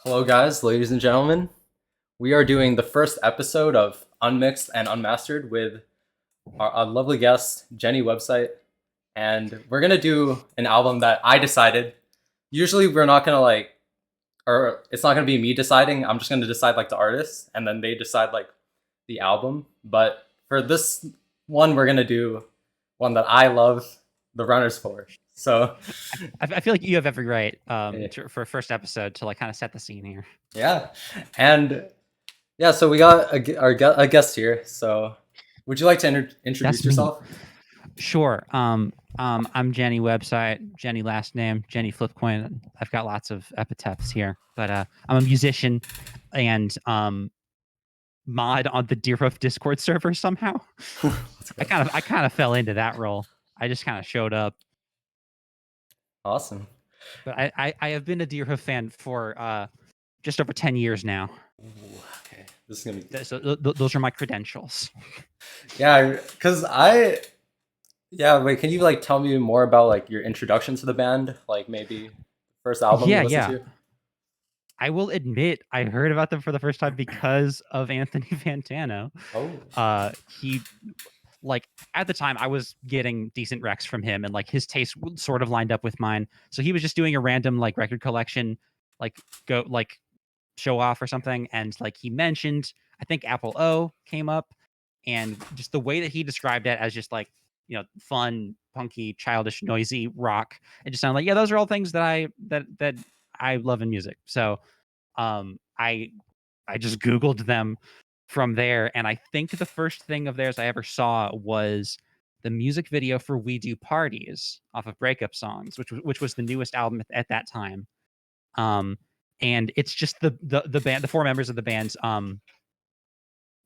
Hello, guys, ladies and gentlemen. We are doing the first episode of Unmixed and Unmastered with our lovely guest, Jenny Website. And we're going to do an album that I decided. Usually, we're not going to or it's not going to be me deciding. I'm just going to decide like the artist, and then they decide like the album. But for this one, we're going to do one that I love, The Runners for. So, I feel like you have every right Yeah. for a first episode to like kind of set the scene here. yeah. And yeah, so we got a guest here. So, would you like to introduce That's me. yourself? Sure. I'm Jenny Website, Jenny last name, Jenny Flipcoin. I've got lots of epitaphs here, but I'm a musician and mod on the Deerhoof Discord server somehow. I kind of fell into that role. I just kind of showed up. Awesome. But I have been a Deerhoof fan for just over 10 years now. Ooh, okay, this is gonna be. So those are my credentials. Yeah, because wait, can you like tell me more about like your introduction to the band? Like maybe first album you listened to? I will admit I heard about them for the first time because of Anthony Fantano. Oh. He like at the time I was getting decent recs from him and like his taste sort of lined up with mine. So he was just doing a random like record collection, like go like show off or something. And like he mentioned, I think Apple O came up, and just the way that he described it as just like, fun, punky, childish, noisy rock. It just sounded like, yeah, those are all things that I love in music. So I just Googled them from there, and I think the first thing of theirs I ever saw was the music video for "We Do Parties" off of Breakup Songs, which was the newest album at that time. And it's just the band, the four members of the band,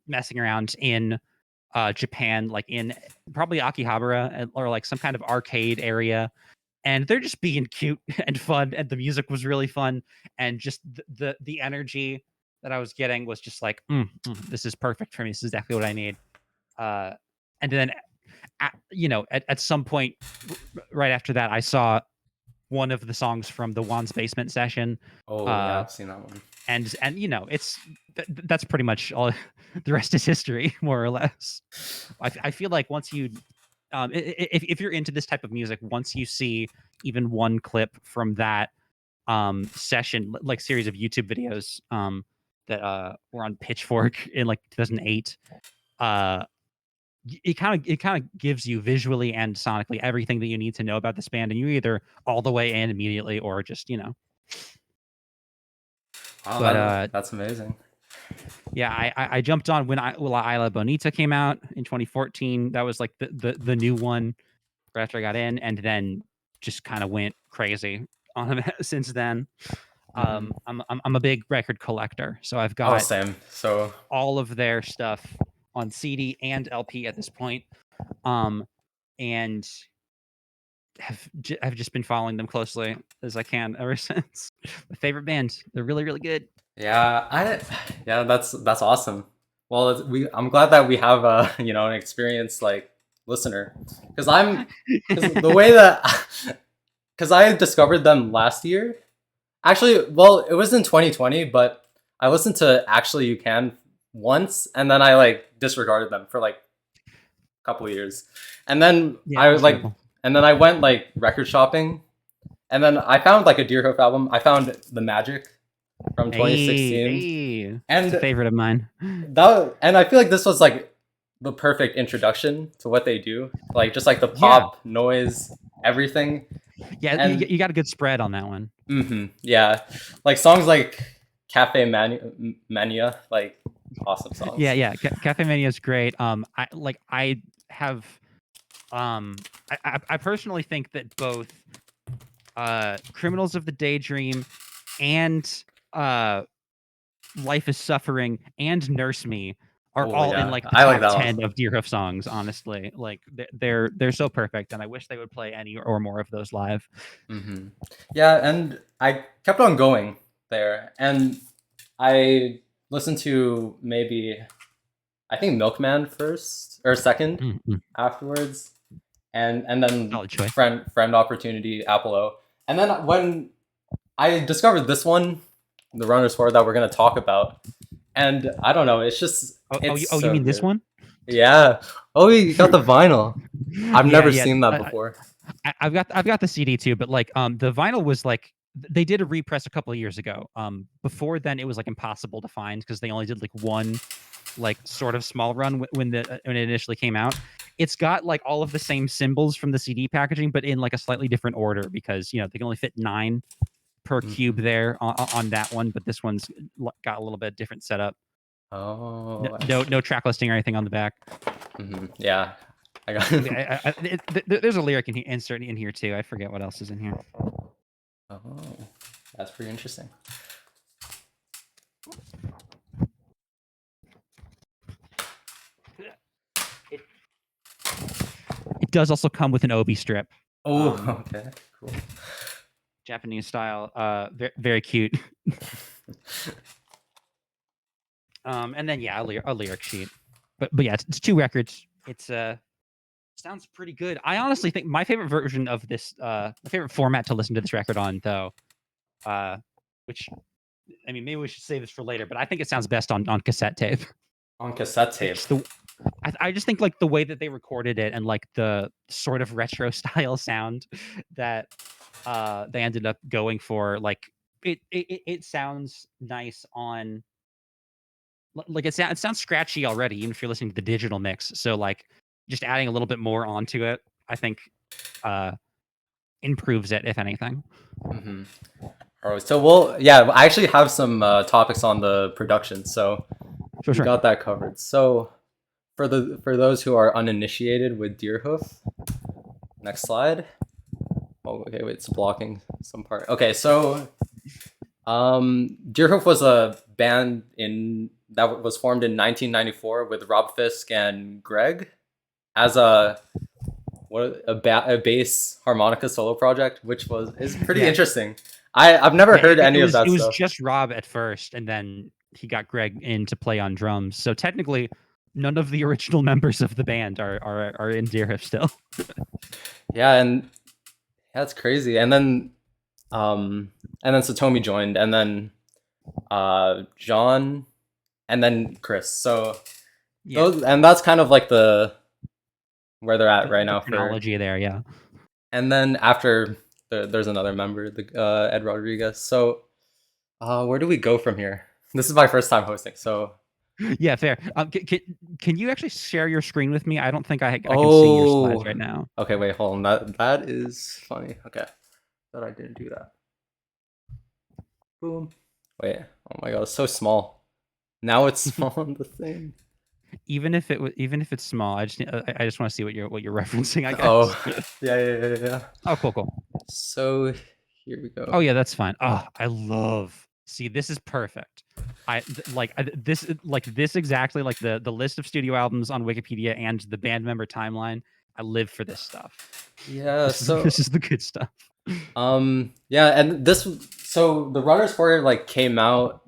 messing around in Japan, like in probably Akihabara or like some kind of arcade area, and they're just being cute and fun, and the music was really fun, and just the energy that I was getting was just like, this is perfect for me. This is exactly what I need. And then, at some point right after that, I saw one of the songs from the Juan's Basement session. Oh yeah, I've seen that one. And it's that's pretty much all. The rest is history, more or less. I feel like once you if you're into this type of music, once you see even one clip from that session, like series of YouTube videos that were on Pitchfork in like 2008, it kind of gives you visually and sonically everything that you need to know about this band, and you're either all the way in immediately or just Wow, But that's amazing. yeah, I jumped on when La Isla Bonita came out in 2014. That was like the new one right after I got in, and then just kind of went crazy on them since then. I'm a big record collector, so I've got same. So all of their stuff on CD and LP at this point, and have just been following them closely as I can ever since. My favorite band. They're really, really good. yeah, that's awesome. Well, I'm glad that we have an experienced like listener, because the way that because I discovered them last year. Actually, well, it was in 2020, but I listened to Actually You Can once, and then I like disregarded them for like a couple of years, and then I went like record shopping, and then I found like a Deerhoof album. I found The Magic from 2016, and it's a favorite of mine. And I feel like this was like the perfect introduction to what they do, like just like the pop noise, everything. Yeah, and you got a good spread on that one. Yeah, like songs like Cafe Mania, like awesome songs. Yeah. Cafe Mania is great. I personally think that both Criminals of the Daydream and Life is Suffering and Nurse Me are all in like the top 10 of Deerhoof songs. Honestly, like they're so perfect, and I wish they would play any or more of those live. Yeah, and I kept on going there, and I listened to maybe I think Milkman first or second afterwards, and then friend Opportunity, Apple O, and then when I discovered this one the Runners 4 that we're gonna talk about. And I don't know, it's just it's You so mean this good. one? Yeah. Oh, you got the vinyl. I've never Yeah. seen that before. I've got the CD too, but like the vinyl was like they did a repress a couple of years ago. Before then it was like impossible to find because they only did like one like sort of small run when it initially came out. It's got like all of the same symbols from the CD packaging, but in like a slightly different order because you know they can only fit 9 per cube there on that one, but this one's got a little bit different setup. Oh, No track listing or anything on the back. Yeah, I got. There's a lyric insert in here too. I forget what else is in here. Oh, that's pretty interesting. It does also come with an obi strip. Oh, okay, cool. Japanese style. Very cute. And then yeah, a lyric sheet. But yeah, it's 2 records. It's sounds pretty good. I honestly think my favorite version of this, my favorite format to listen to this record on, though, which I mean, maybe we should save this for later, but I think it sounds best on cassette tape. On cassette tape. I just think like the way that they recorded it and like the sort of retro style sound that they ended up going for, like it sounds nice on like it sounds scratchy already, even if you're listening to the digital mix. So like just adding a little bit more onto it, I think improves it, if anything. All right, so I actually have some topics on the production, so we got that covered. So for those who are uninitiated with Deerhoof, next slide. Oh, okay, wait, it's blocking some part. Okay, so Deerhoof was a band that was formed in 1994 with Rob Fisk and Greg as a bass harmonica solo project, which is pretty interesting. I've never heard any of that stuff. It was just Rob at first, and then he got Greg in to play on drums. So technically, none of the original members of the band are in Deerhoof still. Yeah, and that's crazy. And then Satomi joined, and then John, and then Chris. So and that's kind of like where they're at right now. Chronology there, yeah. And then after there's another member, Ed Rodriguez. So where do we go from here? This is my first time hosting, so yeah, fair. Can you actually share your screen with me? I don't think I can see your slides right now. Okay, wait, hold on. That is funny. Okay, thought I didn't do that. Boom. Wait. Oh my god, it's so small. Now it's small on the thing. Even if it's small, I just want to see what you're referencing, I guess. Oh, yeah. Oh, cool. So here we go. Oh yeah, that's fine. Oh, I love. See, this is perfect. This exactly, like the list of studio albums on Wikipedia and the band member timeline. I live for this stuff. Yeah, this is the good stuff. Yeah, and the Runners 4 like came out,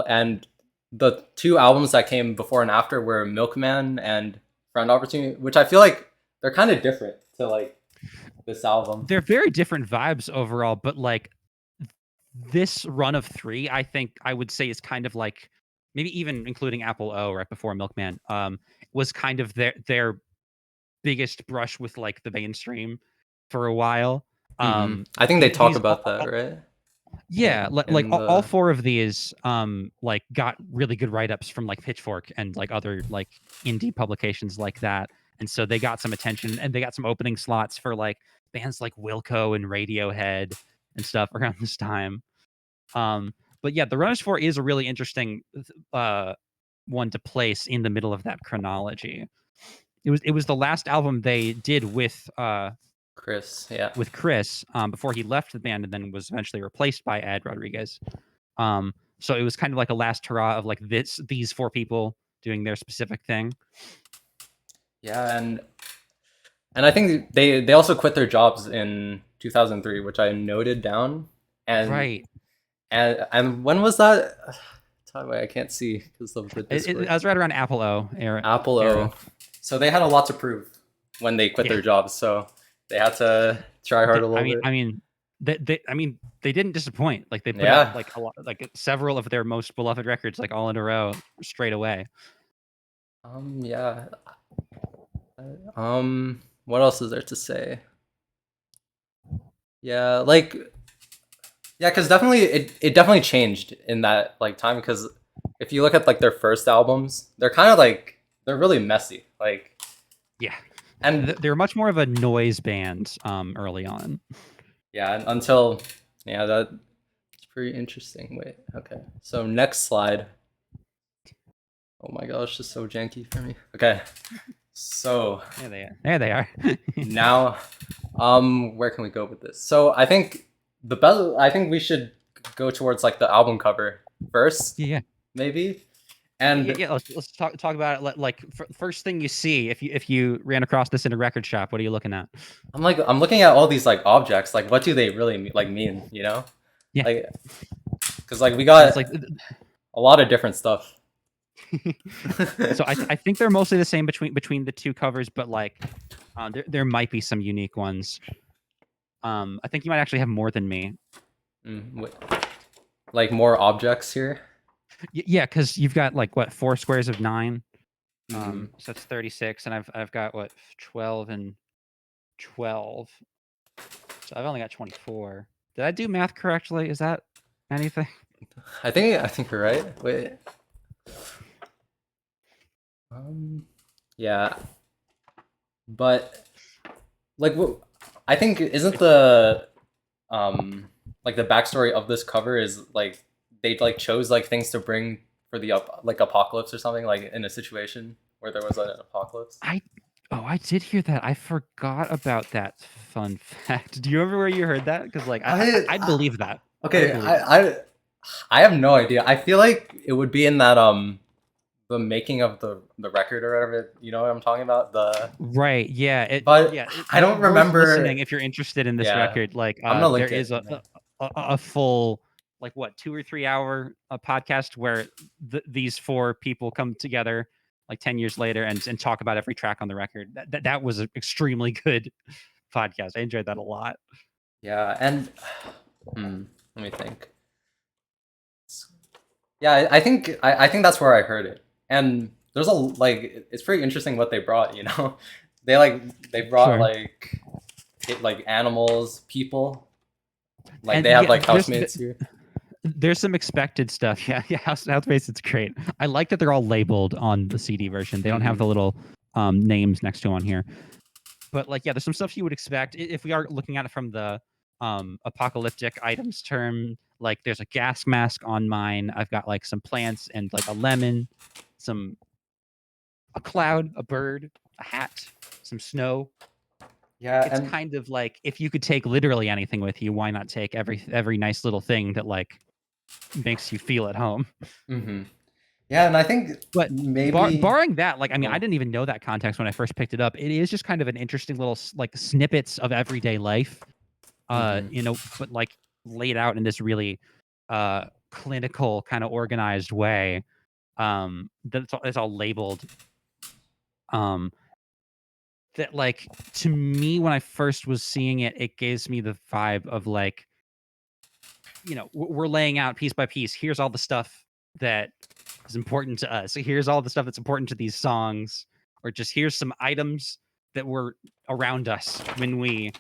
and the 2 albums that came before and after were Milkman and Friend Opportunity, which I feel like they're kind of different to like this album. They're very different vibes overall, but like this run of 3, I think I would say is kind of like, maybe even including Apple O right before Milkman, was kind of their biggest brush with like the mainstream for a while. I think they talk about that, right? Yeah, all 4 of these like got really good write-ups from like Pitchfork and like other like indie publications like that. And so they got some attention, and they got some opening slots for like bands like Wilco and Radiohead and stuff around this time. But yeah, the Runners 4 is a really interesting one to place in the middle of that chronology. It was the last album they did with Chris, yeah. With Chris, before he left the band and then was eventually replaced by Ed Rodriguez. So it was kind of like a last hurrah of like these 4 people doing their specific thing. Yeah, and I think they also quit their jobs in 2003, which I noted down. And right. And when was that? I can't see because of the Discord. I was right around Apple O era. Apple O. So they had a lot to prove when they quit their jobs. So they had to try hard a little bit. I mean, I mean, they didn't disappoint. Like they put out Yeah. like a lot, like several of their most beloved records, like all in a row, straight away. Yeah. What else is there to say? Yeah, like yeah, because definitely it definitely changed in that like time. Because if you look at like their first albums, they're kind of like they're really messy. Like Yeah, and they were much more of a noise band early on. yeah, until yeah, that's pretty interesting. Wait, okay. So next slide. Oh my gosh, this is so janky for me. Okay, so There they are. There they are. now, where can we go with this? So I think the best. I think we should go towards like the album cover first, Yeah, maybe. yeah, And yeah. Let's talk about it. Like first thing you see if you ran across this in a record shop, what are you looking at? I'm looking at all these like objects. Like, what do they really like mean? You know, Yeah, like because like we and it's got like a lot of different stuff. so I think they're mostly the same between the two covers, but like there might be some unique ones. I think you might actually have more than me. Wait, like more objects here. Yeah, because you've got like what 4 squares of 9. Mm-hmm. So that's 36, and I've got what 12 and 12. So I've only got 24. Did I do math correctly? Is that anything? I think you're right. Wait. Yeah, but like I think isn't the like the backstory of this cover is like they like chose like things to bring for the like apocalypse or something like in a situation where there was an apocalypse. I did hear that. I forgot about that fun fact. Do you remember where you heard that? Because like I'd I believe that. I would okay, believe that. I have no idea. I feel like it would be in that the making of the record or whatever. You know what I'm talking about? The Right. Yeah. but I don't Worth remember. listening if you're interested in this Yeah, record. Like, I'm gonna there link is it in there. a full like what 2 or 3 hour podcast where these four people come together like 10 years later and talk about every track on the record. That was an extremely good podcast. I enjoyed that a lot. Yeah, and let me think. Yeah, I think that's where I heard it. And there's a like it's pretty interesting what they brought, you know. They brought Sure. like animals, people. Like And they have yeah, like housemates here. there's some expected stuff. Yeah, yeah. House Base, it's great. I like that they're all labeled on the CD version. They don't have Hmm. the little names next to them on here. But like, yeah, there's some stuff you would expect if we are looking at it from the apocalyptic items term. Like, there's a gas mask on mine. I've got like some plants and like a lemon, a cloud, a bird, a hat, some snow. Yeah, It's and kind of like if you could take literally anything with you, why not take every nice little thing that like makes you feel at home? hmm yeah, and I think But maybe barring that, like, I mean, I oh, didn't even know that context when I first picked it up. It is just kind of an interesting little like snippets of everyday life, hmm but like laid out in this really clinical kind of organized way. That it's all labeled. Um, that like to me when I first was seeing it, it gives me the vibe of like, we're laying out piece by piece. Here's all the stuff that is important to us. Here's all the stuff that's important to these songs, or just here's some items that were around us when we,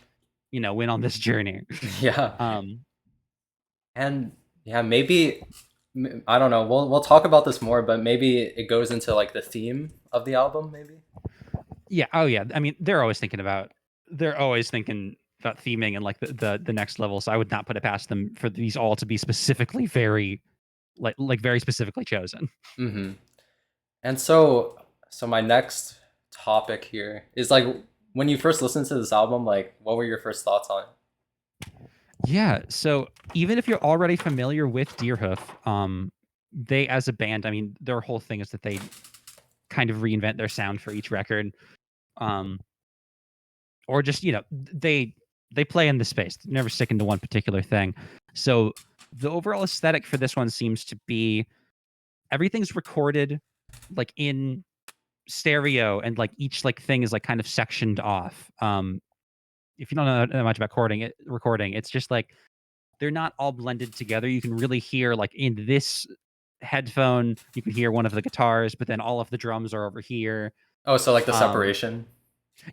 went on this journey. yeah, Um, and yeah, maybe I don't know. We'll talk about this more, but maybe it goes into like the theme of the album, maybe. yeah, oh yeah. I mean, they're always thinking about theming and like the next level. So I would not put it past them for these all to be specifically very like very specifically chosen. Hmm. And so my next topic here is like when you first listened to this album, like what were your first thoughts on it? Yeah. So even if you're already familiar with Deerhoof, they as a band, I mean, their whole thing is that they kind of reinvent their sound for each record, um, or just they play in the space, never sticking to one particular thing. So the overall aesthetic for this one seems to be everything's recorded like in stereo, and like each like thing is like kind of sectioned off. if you don't know that much about recording, it's just like they're not all blended together. You can really hear like in this headphone, you can hear one of the guitars, but then all of the drums are over here. Oh, so like the Um, separation.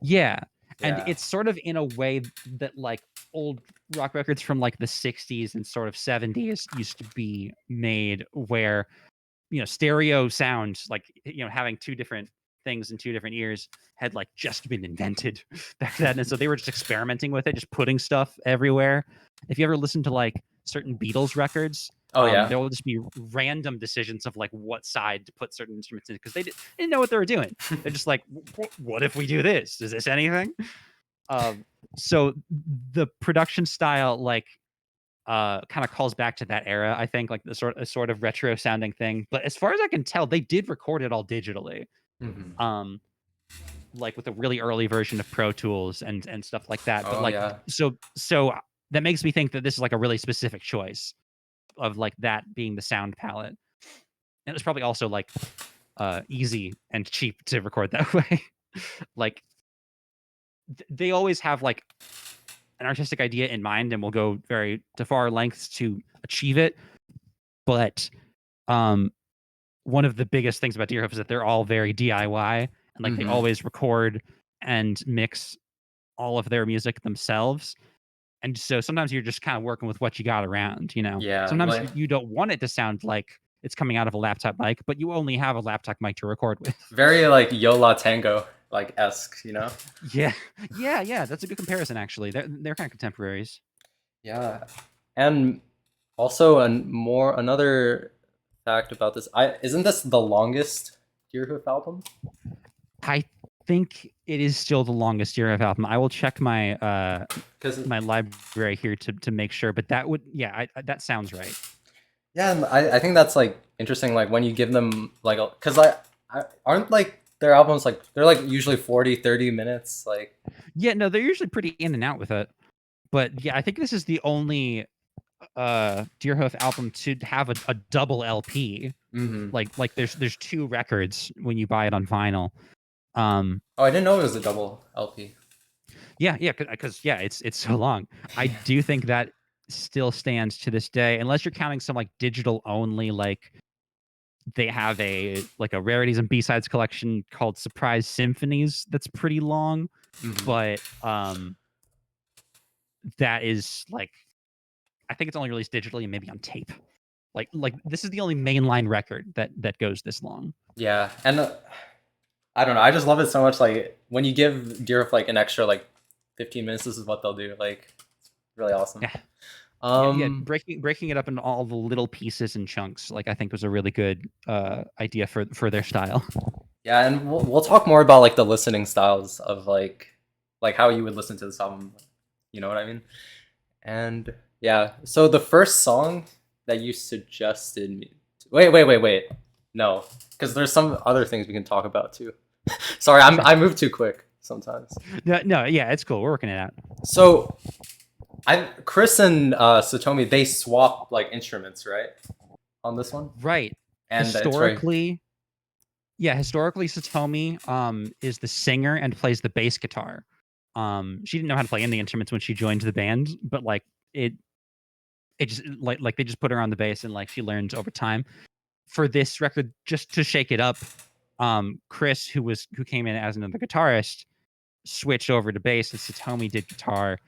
yeah, and Yeah. it's sort of in a way that like old rock records from like the 60s and sort of 70s used to be made, where stereo sound, like having two different things in two different ears, had like just been invented back then, and so they were just experimenting with it, just putting stuff everywhere. If you ever listen to like certain Beatles records, Oh yeah. there will just be random decisions of like what side to put certain instruments in, because didn't know what they were doing. They're just like, what if we do this? Is this anything? Um, so the production style, like, kind of calls back to that era, I think, like the sort of retro sounding thing. But as far as I can tell, they did record it all digitally, Hmm. um, like with a really early version of Pro Tools and stuff like that. But Oh like, yeah. so that makes me think that this is like a really specific choice of like that being the sound palette. And it was probably also like easy and cheap to record that way. Like they always have like an artistic idea in mind and will go very to far lengths to achieve it. But um one of the biggest things about Deerhoof is that they're all very DIY, and like they Hmm. always record and mix all of their music themselves. And so sometimes you're just kind of working with what you got around, Yeah, Sometimes like you don't want it to sound like it's coming out of a laptop mic, but you only have a laptop mic to record with. very like Yo La Tango like esque, you know? Yeah. Yeah. That's a good comparison, actually. They're kind of contemporaries. Yeah. And also another fact about this, I isn't this the longest Deerhoof album? I think it is still the longest Deerhoof album. I will check my Because my library here to make sure, but that would, yeah, that sounds right. yeah, and I think that's like interesting. Like when you give them like, because I aren't like their albums like they're like usually 40-30 minutes. Like, Yeah, no, they're usually pretty in and out with it. But yeah, I think this is the only Deerhoof album to have a double LP. hmm. Like there's two records when you buy it on vinyl. Um Oh, I didn't know it was a double LP. yeah, because yeah, it's so long. I do think that still stands to this day, unless you're counting some like digital only, like they have a rarities and B-sides collection called Surprise Symphonies that's pretty long, Hmm. but that is like, I think it's only released digitally and maybe on tape. Like this is the only mainline record that goes this long. Yeah, and I don't know. I just love it so much. Like when you give Deerhoof like an extra like 15 minutes, this is what they'll do. Like, really awesome. Yeah, yeah. Um, Breaking it up into all the little pieces and chunks, like I think was a really good idea for their style. yeah, and we'll talk more about like the listening styles of like how you would listen to this album. You know what I mean? And yeah, so the first song that you suggested me. Wait. No, because there's some other things we can talk about too. Sorry, Sure. I move too quick sometimes. No, yeah, it's cool. We're working it out. So I Chris and Satomi, they swap like instruments, right? On this one, Right. and it's very Historically, yeah, historically Satomi is the singer and plays the bass guitar. She didn't know how to play any instruments when she joined the band, but like it it just like they just put her on the bass and like she learned over time. For this record, just to shake it up, Chris, who came in as another guitarist, switched over to bass, and Satomi did guitar.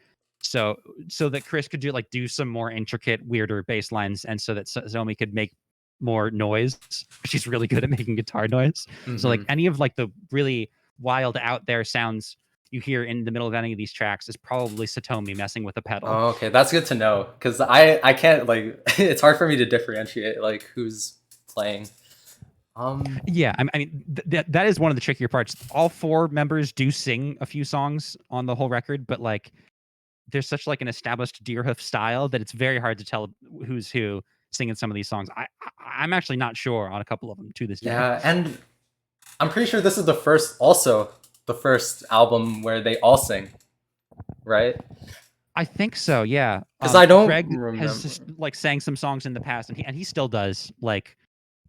So that Chris could do some more intricate, weirder bass lines, and so that Satomi could make more noise. She's really good at making guitar noise. So like hmm. any of like the really wild out there sounds you hear in the middle of any of these tracks is probably Satomi messing with a pedal. Oh, okay, that's good to know because I can't like it's hard for me to differentiate like who's playing. Um, Yeah, I mean that is one of the trickier parts. All four members do sing a few songs on the whole record, but like there's such like an established Deerhoof style that it's very hard to tell who's who singing some of these songs. I'm actually not sure on a couple of them to this day. yeah, and I'm pretty sure this is the first album where they all sing, right? I think so. Yeah. Because I don't Greg has remember. just like sang some songs in the past, and he still does. Like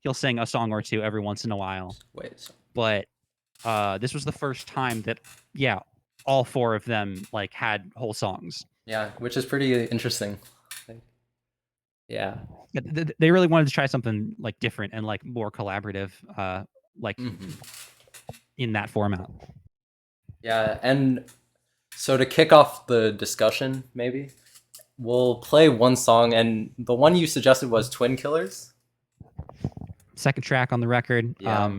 he'll sing a song or two every once in a while. Wait, so- But this was the first time that, yeah, all 4 of them like had whole songs. Yeah, which is pretty interesting. Yeah. They really wanted to try something like different and like more collaborative, like in that format. Yeah, and so to kick off the discussion, maybe we'll play one song, and the one you suggested was Twin Killers. Second track on the record. Yeah.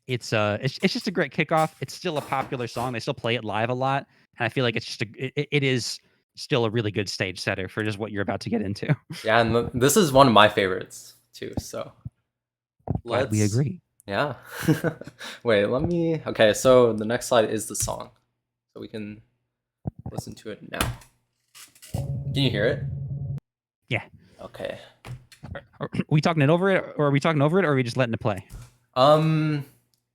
It's just a great kickoff. It's still a popular song. They still play it live a lot, and I feel like it's just it is still a really good stage setter for just what you're about to get into. Yeah, and this is one of my favorites too. So Glad we agree. Yeah. Wait, let me. Okay, so the next slide is the song, so we can listen to it now. Can you hear it? Yeah. Okay. Are we talking it over it, or are we talking over it, or are we just letting it play?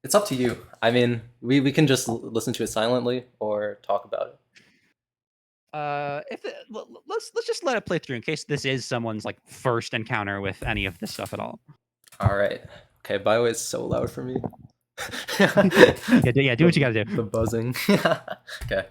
It's up to you. I mean, we can just listen to it silently or talk about it. Let's just let it play through in case this is someone's like first encounter with any of this stuff at all. All right. Okay. By the way, it's so loud for me. Yeah, do what you gotta do. The buzzing. Okay.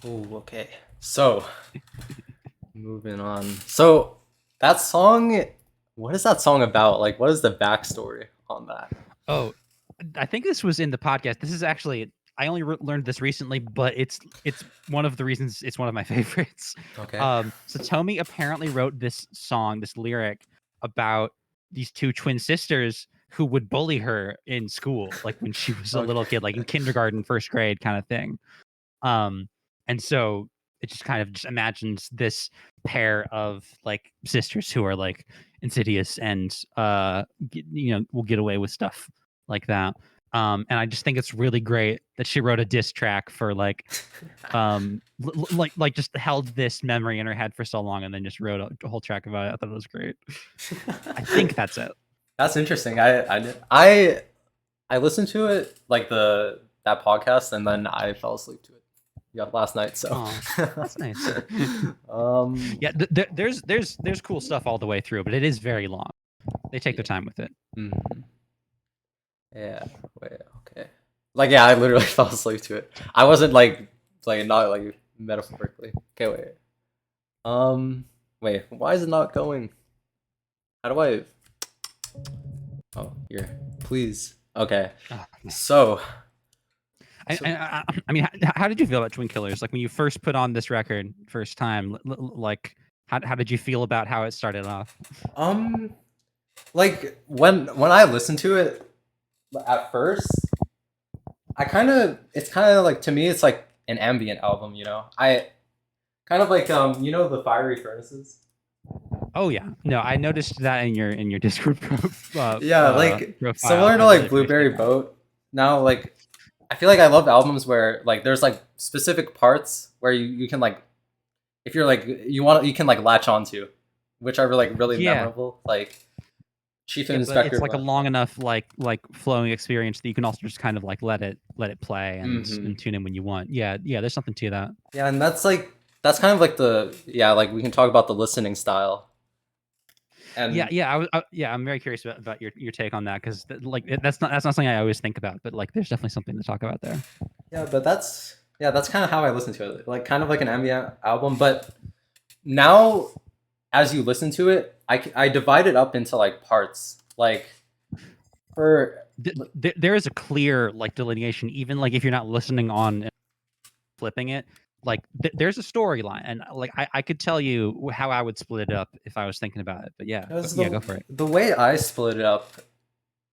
Oh, okay. So, moving on. So, that song, what is that song about? Like, what is the backstory on that? Oh, I think this was in the podcast. This is actually I only learned this recently, but it's one of the reasons it's one of my favorites. Okay. So Tomi apparently wrote this song, this lyric about these 2 twin sisters who would bully her in school, like when she was a little kid, like in kindergarten, first grade kind of thing. And so it just kind of just imagines this pair of like sisters who are like insidious and will get away with stuff like that. And I just think it's really great that she wrote a diss track for like like just held this memory in her head for so long and then just wrote a whole track about it. I thought it was great. I think that's it. That's interesting. I listened to it like that podcast, and then I fell asleep to it. Yeah, last night. So that's nice. Yeah, there's cool stuff all the way through, but it is very long. They take their time with it. Mm-hmm. Yeah. Wait. Okay. Like, yeah, I literally fell asleep to it. I wasn't like not like metaphorically. Okay. Wait. Wait. Why is it not going? How do I? Oh, here. Please. Okay. So. I mean, how did you feel about Twin Killers? Like when you first put on this record, first time, like how did you feel about how it started off? Like when I listened to it at first, it's kind of like, to me it's like an ambient album, you know. I kind of like you know, the Fiery Furnaces. Oh yeah, no, I noticed that in your Discord Yeah, like profile. similar I to really like appreciate Blueberry that. Boat. Now, like I feel like I love albums where like there's like specific parts where you can like, if you're like you can like latch onto, which are like really Yeah, memorable. Like Chief yeah, but Inspector. it's like a long enough like flowing experience that you can also just kind of like let it play and tune in when you want. Yeah, yeah, there's something to that. Yeah, and that's kind of like the, yeah, like we can talk about the listening style. Yeah, And yeah, yeah, I'm very curious about your take on that because that's not something I always think about, but like there's definitely something to talk about there. yeah, but that's kind of how I listen to it. Like kind of like an ambient album, but now as you listen to it, I divide it up into like parts. Like for There is a clear like delineation, even like if you're not listening on and flipping it. Like there's a storyline, and like I could tell you how I would split it up if I was thinking about it. But yeah, because yeah, go for it. the way I split it up,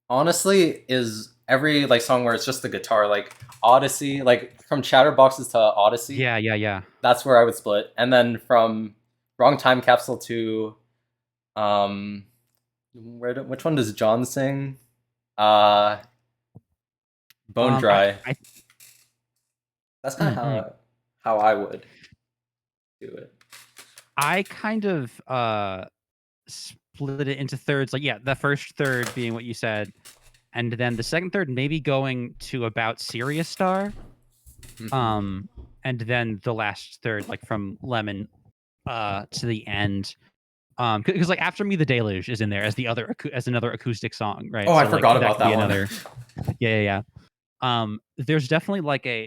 honestly, is every like song where it's just the guitar, like Odyssey, like from Chatterboxes to Odyssey. Yeah, yeah, yeah. That's where I would split, and then from Wrong Time Capsule to um, which one does John sing? Uh, Bone Dry. I That's kind of mm-mm. how I would do it. I kind of split it into thirds. Like yeah, the first third being what you said, and then the second third maybe going to about Serious Star. Mhm. And then the last third, like from Lemon to the end. Because like After Me the Deluge is in there as the other as another acoustic song, Oh, right? I So like forgot that about could be that one. another. Yeah, yeah, yeah. There's definitely like a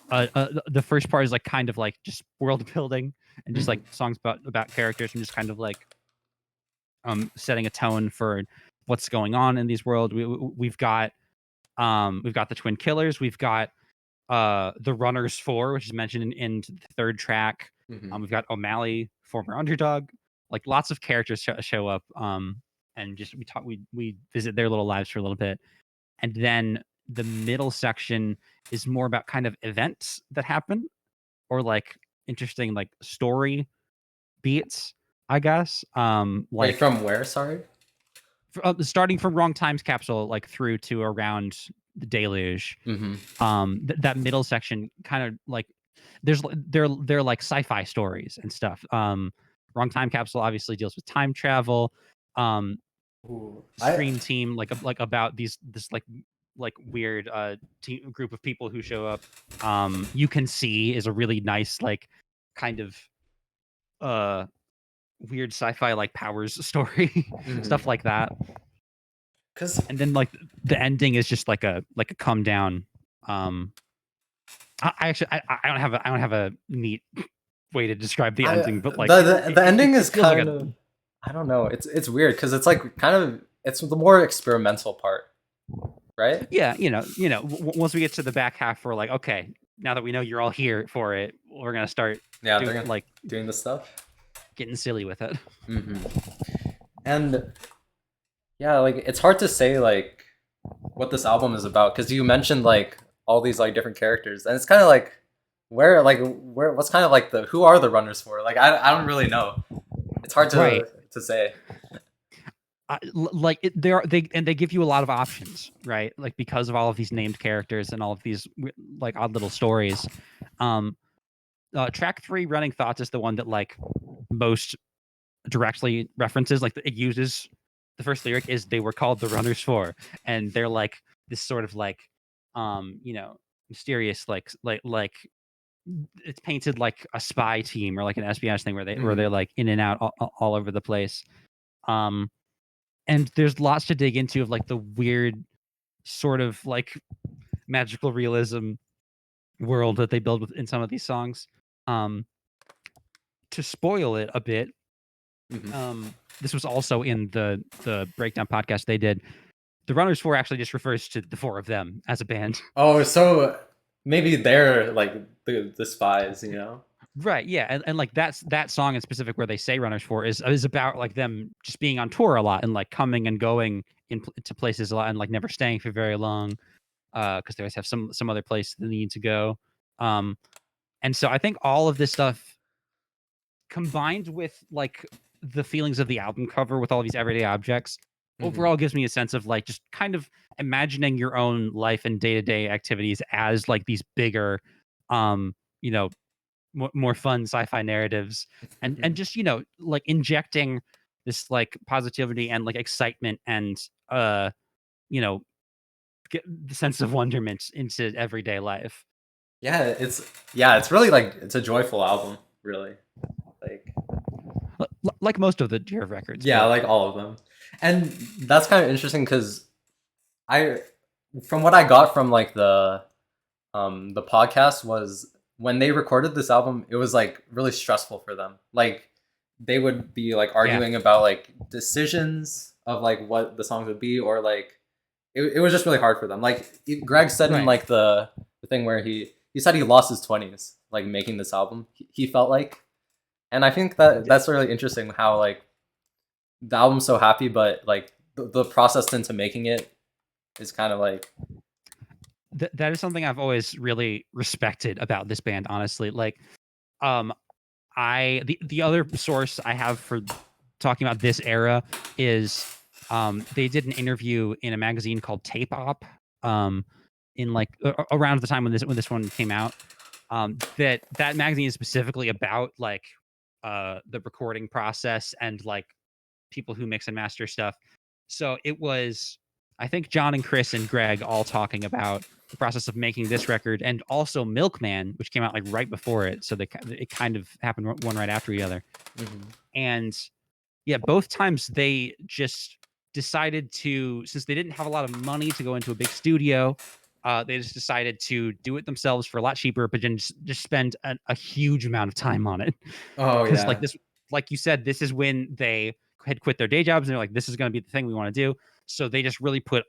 the first part is like kind of like just world building and just like Mhm. songs about characters and just kind of like setting a tone for what's going on in these world. We've got the Twin Killers. We've got the Runners 4, which is mentioned in the third track. Mhm. We've got O'Malley, former underdog. Like lots of characters show up. And just we visit their little lives for a little bit, and then the middle section is more about kind of events that happen or like interesting like story beats, I guess. Wait, Like from where? Sorry. starting from Wrong Times Capsule like through to around the Deluge. Mm-hmm. That middle section kind of like they're like sci-fi stories and stuff. Wrong Time Capsule obviously deals with time travel. um Ooh, Scream Team like about this like weird team group of people who show up. You Can See is a really nice like kind of uh weird sci-fi like powers story. mm-hmm. Stuff like that. Cause And then like the ending is just like a come down. um I actually I don't have a neat way to describe the ending, but like the ending it is feels like a kind of, I don't know. It's weird because it's like kind of, it's the more experimental part, right? yeah, once we get to the back half, we're like, okay, now that we know you're all here for it, we're gonna start Yeah, they're do gonna like doing the stuff. getting silly with it. Mm-hmm. And yeah, like it's hard to say like what this album is about because you mentioned like all these like different characters, and it's kind of like where what's kind of like the, who are the runners for? Like I don't really know. It's hard Right. to say. Like they give you a lot of options, right? Like because of all of these named characters and all of these like odd little stories. Um, track 3, Running Thoughts, is the one that like most directly references. Like it uses the first lyric is they were called the Runners 4, and they're like this sort of like mysterious like it's painted like a spy team or like an espionage thing where Mm-hmm. they're like in and out all over the place. Um, and there's lots to dig into of like the weird sort of like magical realism world that they build with in some of these songs. Um, to spoil it a bit, Mm-hmm. this was also in the breakdown podcast they did. The Runners Four actually just refers to the four of them as a band. Oh, so maybe they're like the spies, you know? Right, yeah, and like that song in specific where they say Runners Four is about like them just being on tour a lot and like coming and going to places a lot and like never staying for very long, because they always have some other place they need to go. Um, and so I think all of this stuff combined with like the feelings of the album cover with all these everyday objects Hmm. overall gives me a sense of like just kind of imagining your own life and day-to-day activities as like these bigger you know more fun sci-fi narratives and just like injecting this like positivity and like excitement and you know get the sense of wonderment into everyday life. It's really like it's a joyful album, really. Like Like most of the Deerhoof records, yeah, but like all of them. And that's kind of interesting because I from what I got from like the podcast was when they recorded this album, it was like really stressful for them. Like they would be like yeah, arguing about like decisions of like what the songs would be, or like it was just really hard for them. Like Greg said in right. like the thing where he said he lost his 20s like making this album. He felt like, and I think that that's really interesting how like the album's so happy, but like the process into making it is kind of like That is something I've always really respected about this band, honestly. Like, um, the other source I have for talking about this era is they did an interview in a magazine called Tape Op um in like around the time when this one came out. That magazine is specifically about like the recording process and like people who mix and master stuff. So it was, I think, John and Chris and Greg all talking about the process of making this record, and also Milkman, which came out like right before it. So it kind of happened one right after the other. mhm. And yeah, both times they just decided to, since they didn't have a lot of money to go into a big studio, they just decided to do it themselves for a lot cheaper, but then just spend a huge amount of time on it. Oh Because like yeah. this, like you said, this is when they had quit their day jobs and they're like, this is going to be the thing we want to do. So they just really put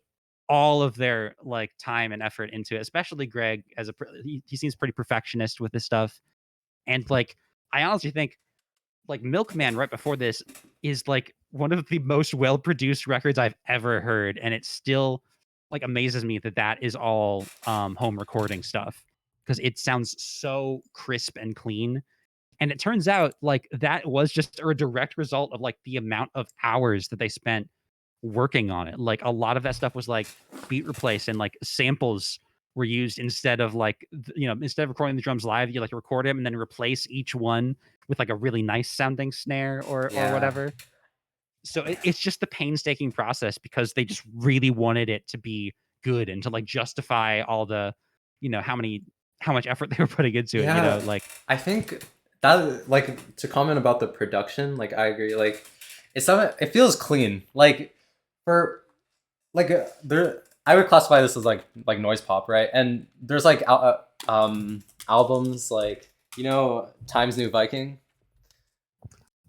all of their like time and effort into it. Especially Greg, as he seems pretty perfectionist with this stuff, and like I honestly think like Milkman right before this is like one of the most well produced records I've ever heard, and it still like amazes me that that is all home recording stuff because it sounds so crisp and clean. And it turns out like that was just a direct result of like the amount of hours that they spent working on it. Like a lot of that stuff was like beat replace and like samples were used instead of like instead of recording the drums live, you like record them and then replace each one with like a really nice sounding snare or Yeah. whatever. So it's just the painstaking process because they just really wanted it to be good and to like justify all the how much effort they were putting into it, Yeah, like I think that like to comment about the production, like I agree. Like it feels clean. Like for like there, I would classify this as like noise pop, right? And there's like albums like Times New Viking.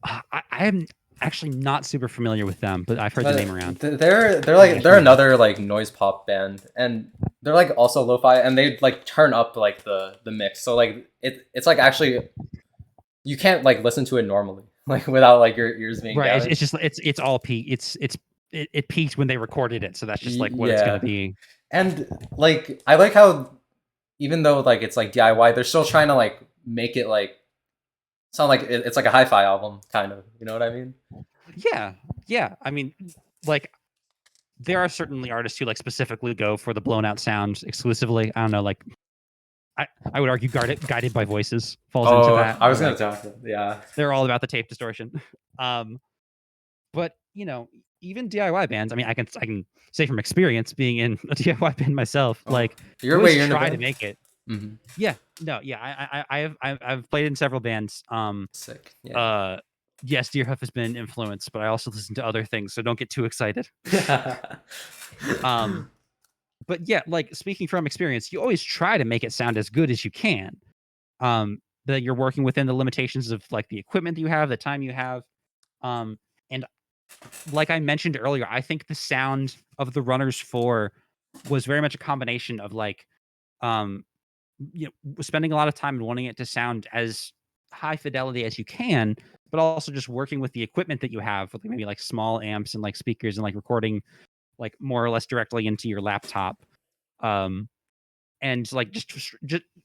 I am actually not super familiar with them, but I've heard the name around. They're another like noise pop band, and they're like also lo-fi, and they like turn up like the mix. So like it's like actually you can't like listen to it normally like without like your ears being Right. It's damaged. just it's all peak. It peaked when they recorded it, so that's just like what it's gonna Yeah, be. and like I like how even though like it's like DIY, they're still trying to like make it like sound like it's like a hi-fi album kind of. You know what I mean? Yeah, yeah. I mean, like there are certainly artists who like specifically go for the blown out sound exclusively. I don't know, like I would argue guided by voices falls into Oh, that, I where was gonna like talk. Yeah. they're all about the tape distortion. um, but even DIY bands. I mean, I can say from experience being in a DIY band myself, Oh, like you always you're in a try to band? make it. Mm-hmm. Yeah, no, yeah. I've played in several bands. Sick. Yeah. Uh, yes, Deerhoof has been an influence, but I also listen to other things, so don't get too excited. Um, but yeah, like speaking from experience, you always try to make it sound as good as you can. That you're working within the limitations of like the equipment that you have, the time you have. Um, and like I mentioned earlier, I think the sound of the Runners 4 was very much a combination of like um spending a lot of time and wanting it to sound as high fidelity as you can, but also just working with the equipment that you have with maybe like small amps and like speakers and like recording like more or less directly into your laptop. Um and like just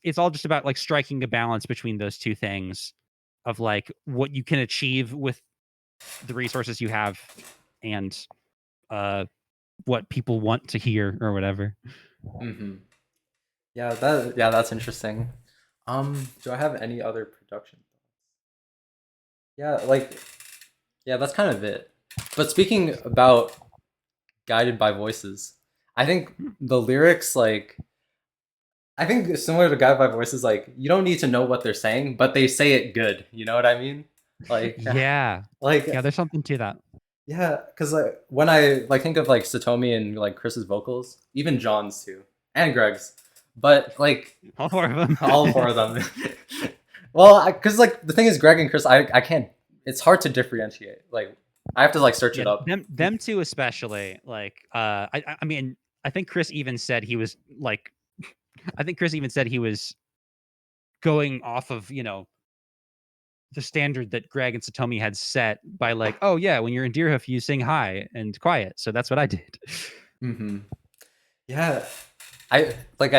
it's all just about like striking a balance between those two things of like what you can achieve with the resources you have and uh what people want to hear or whatever. Mm-hmm. Yeah, that's interesting. Do I have any other production thoughts? Yeah, like yeah, that's kind of it. But speaking about guided by voices, I think the lyrics like I think similar to guided by voices, like you don't need to know what they're saying, but they say it good. You know what I mean? Like Yeah. like Yeah, there's something to that. yeah, because like when I like think of like Satomi and like Chris's vocals, even John's too, and Greg's, but like All four of them. all four of them. Well, because like the thing is, Greg and Chris, I can't. It's hard to differentiate. Like I have to like search Yeah, it up. them two especially. Like, I mean, I think Chris even said he was like, I think Chris even said he was going off of the standard that Greg and Satomi had set by like, oh yeah, when you're in Deerhoof, you sing high and quiet. So that's what I did. Mm-hmm. Yeah, I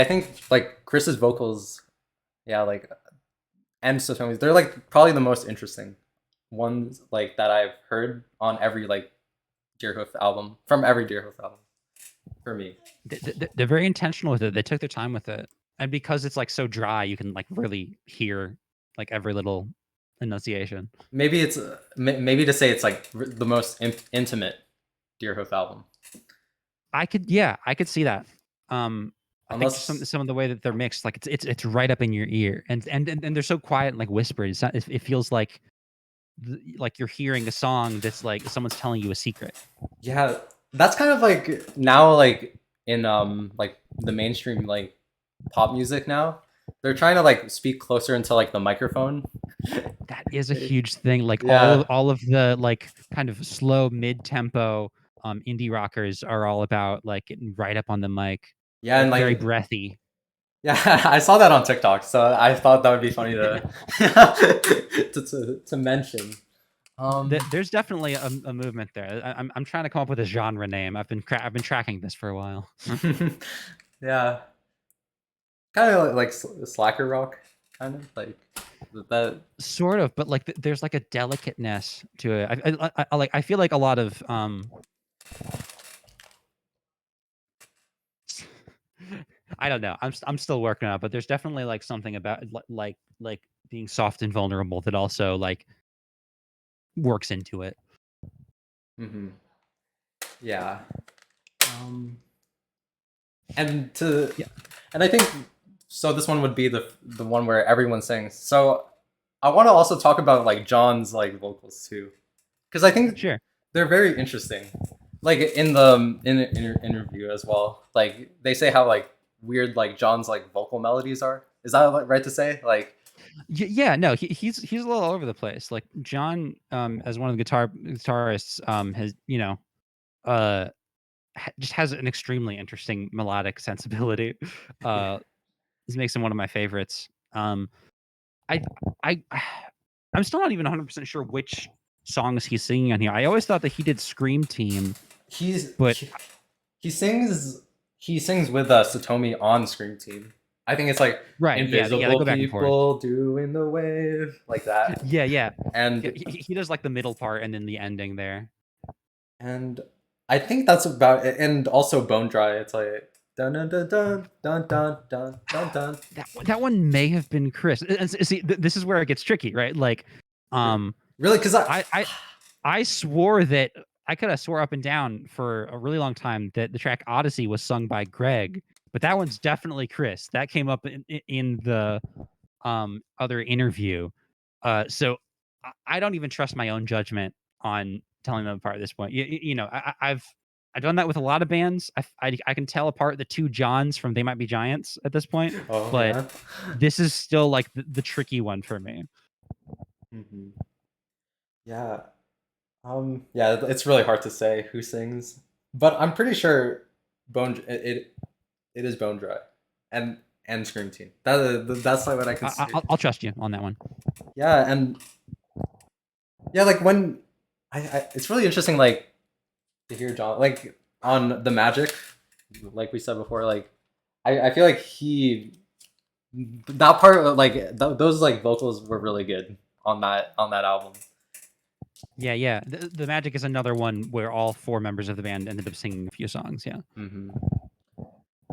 think like Chris's vocals, yeah, like and Satomi's, they're like probably the most interesting ones like that I've heard on every like Deerhoof album from every Deerhoof album for me. They're very intentional with it. They took their time with it, and because it's like so dry, you can like really hear like every little enunciation. Maybe it's maybe to say it's like the most intimate Deerhoof album, Yeah, I could see that. I think just unless some of the way that they're mixed, like it's right up in your ear, and they're so quiet and like whispered. It's not, it feels like like you're hearing a song that's like someone's telling you a secret. yeah, that's kind of like now like in like the mainstream like pop music now. They're trying to like speak closer into like the microphone. That is a huge thing. Like Yeah, all of the like kind of slow mid tempo indie rockers are all about like getting right up on the mic, yeah, and like very like breathy. yeah, I saw that on TikTok, so I thought that would be funny to to mention. There's definitely a movement there. I'm trying to come up with a genre name. I've been tracking this for a while. Yeah, kind of like slacker rock, kind of like that. Sort of, but like there's like a delicateness to it. I feel like a lot of I don't know. I'm still working on it, but there's definitely like something about like being soft and vulnerable that also like works into it. Hmm. Yeah. Um, and to Yeah, and I think so. This one would be the one where everyone sings. So I want to also talk about like John's like vocals too, because I think sure. they're very interesting. Like in the interview as well, like they say how like weird like John's like vocal melodies are. Is that like, right to say? Like, Yeah, no, he's a little all over the place. Like John, as one of the guitarists, has uh just has an extremely interesting melodic sensibility. Uh, this makes him one of my favorites. I I I'm still not even 100% sure which songs he's singing on here. I always thought that he did Scream Team, he's but he sings with Satomi on Scream Team. I think it's like right, yeah, they invisible go back and forth. people doing the wave like that, Yeah. and He does like the middle part and then the ending there. and I think that's about it. And also Bone Dry. It's like dun dun dun dun dun dun dun dun dun. That one may have been Chris. See, this is where it gets tricky, right? Like, um, Really, because I I I swore that I could have swore up and down for a really long time that the track Odyssey was sung by Greg, but that one's definitely Chris. That came up in the other interview. So I don't even trust my own judgment on telling them apart at this point. I've done that with a lot of bands. I can tell apart the two Johns from They Might Be Giants at this point, oh but yeah. this is still like the tricky one for me. Hmm. Yeah. Yeah, it's really hard to say who sings, but I'm pretty sure it is Bone Dry, and Scream Team. That's like what I consider. I'll trust you on that one. Yeah, and yeah, like when it's really interesting, like to hear John like on the Magic, like we said before, like I feel like that part like those like vocals were really good on that album. Yeah. The Magic is another one where all four members of the band ended up singing a few songs. Yeah. Hmm.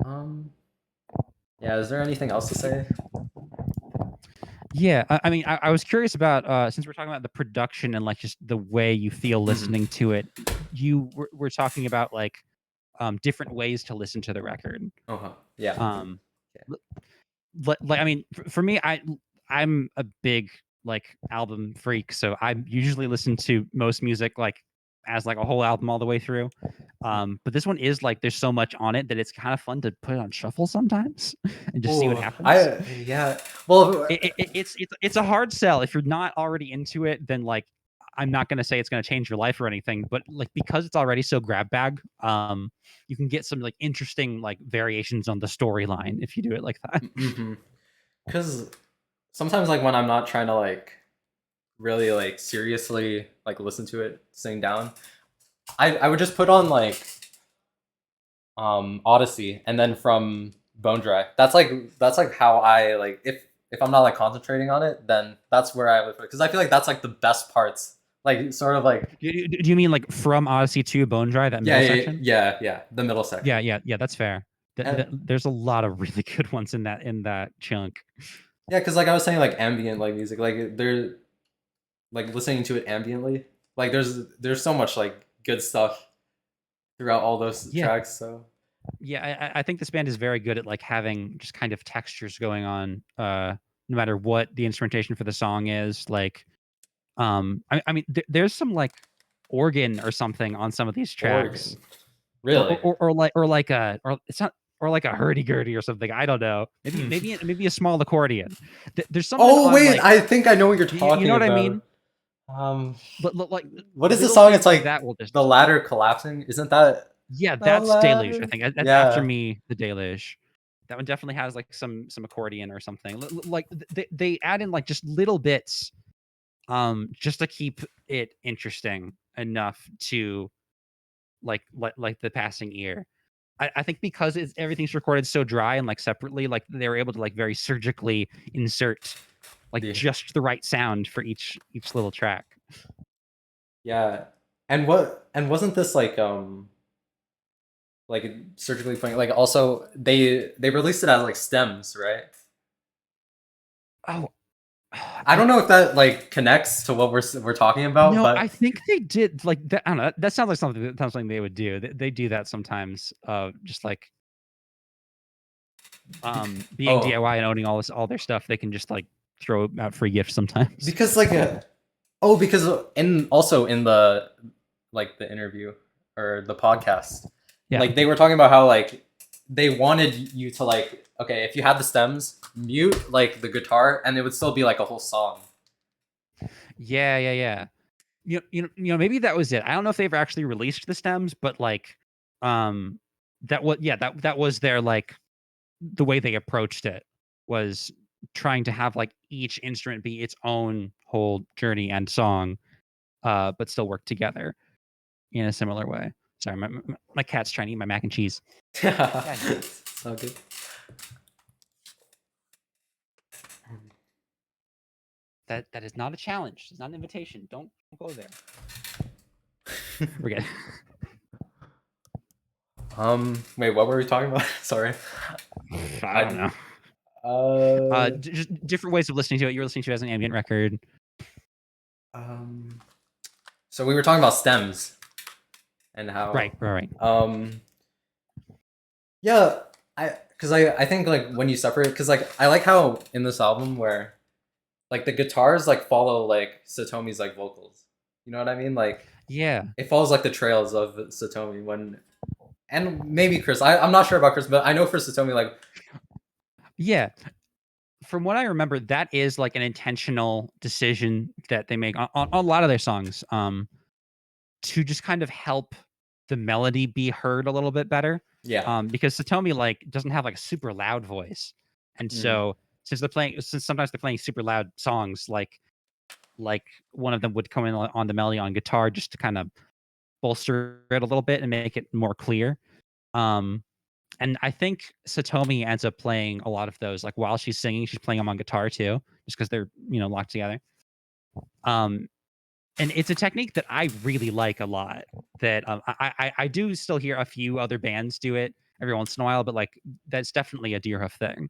Um. Yeah. Is there anything else to say? Yeah, I mean, I was curious about since we're talking about the production and like just the way you feel Hmm. listening to it. We're talking about like different ways to listen to the record. Uh-huh. Yeah. Um, Yeah. like I mean, for me, I'm a big like album freak, so I usually listen to most music like as like a whole album all the way through. But this one is like there's so much on it that it's kind of fun to put it on shuffle sometimes and just see what Oh, happens. yeah. Well, It's a hard sell if you're not already into it. Then like I'm not gonna say it's gonna change your life or anything, but like because it's already so grab bag, you can get some like interesting like variations on the storyline if you do it like that. mm-hmm. Because sometimes like when I'm not trying to like really like seriously like listen to it sing down, I would just put on like Odyssey and then from Bone Dry. That's like how I like if I'm not like concentrating on it, then that's where I would put, because I feel like that's like the best parts. Like sort of like Do you mean like from Odyssey to Bone Dry, that yeah, middle section? the middle section. Yeah, that's fair. And There's a lot of really good ones in that chunk. yeah, because like I was saying, like ambient like music, like they're like listening to it ambiently. Like there's so much like good stuff throughout all those Yeah, tracks. So I think this band is very good at like having just kind of textures going on, no matter what the instrumentation for the song is. Like, I mean, there's some like organ or something on some of these tracks, Oregon, really? or like a or it's not or like a hurdy gurdy or something. I don't know. Hmm. Maybe a small accordion. There's something Oh on wait, like I think I know what you're you know talking what I about. mean. Um, Like what is the little song? It's things like like that will the just ladder collapsing. Isn't that yeah, the that's Deluge. I ladder? think that's after Yeah. me, the Deluge. That one definitely has like some accordion or something. Like they add in like just little bits, just to keep it interesting enough to like the passing ear. I think because everything's recorded so dry and like separately, like they were able to like very surgically insert like The just the right sound for each little track. yeah. And wasn't this like surgically playing, like also they released it as like stems, right? Oh, I don't know if that like connects to what we're talking about, no, I but think they did like that. I don't know. That sounds like something they would do. They do that sometimes. Just like being oh, DIY and owning all their stuff, they can just like throw out free gifts sometimes. because like oh, because in also in the like the interview or the podcast, Yeah, like they were talking about how like they wanted you to like, okay, if you had the stems, mute like the guitar and it would still be like a whole song. yeah. Maybe that was it. I don't know if they ever actually released the stems, but like, that was yeah that was their like the way they approached it was trying to have like each instrument be its own whole journey and song, but still work together in a similar way. Sorry, my cat's trying to eat my mac and cheese. So good. That is not a challenge. It's not an invitation. Don't go there. We're good. Wait, what were we talking about? Sorry. I don't know. Uh, Just different ways of listening to it. You're listening to it as an ambient record. um, so we were talking about stems and how, Right. yeah, because I think like when you separate, because like I like how in this album where like the guitars like follow like Satomi's like vocals. You know what I mean? Like Yeah. it follows like the trails of Satomi when, and maybe Chris. I'm not sure about Chris, but I know for Satomi like Yeah. From what I remember, that is like an intentional decision that they make on a lot of their songs. to just kind of help the melody be heard a little bit better. Yeah. Because Satomi like doesn't have like a super loud voice, and Mm. so since sometimes they're playing super loud songs, like one of them would come in on the melody on guitar just to kind of bolster it a little bit and make it more clear. Um, and I think Satomi ends up playing a lot of those. Like while she's singing, she's playing them on guitar too, just because they're locked together. Um, and it's a technique that I really like a lot. That I do still hear a few other bands do it every once in a while, but like that's definitely a Deerhoof thing.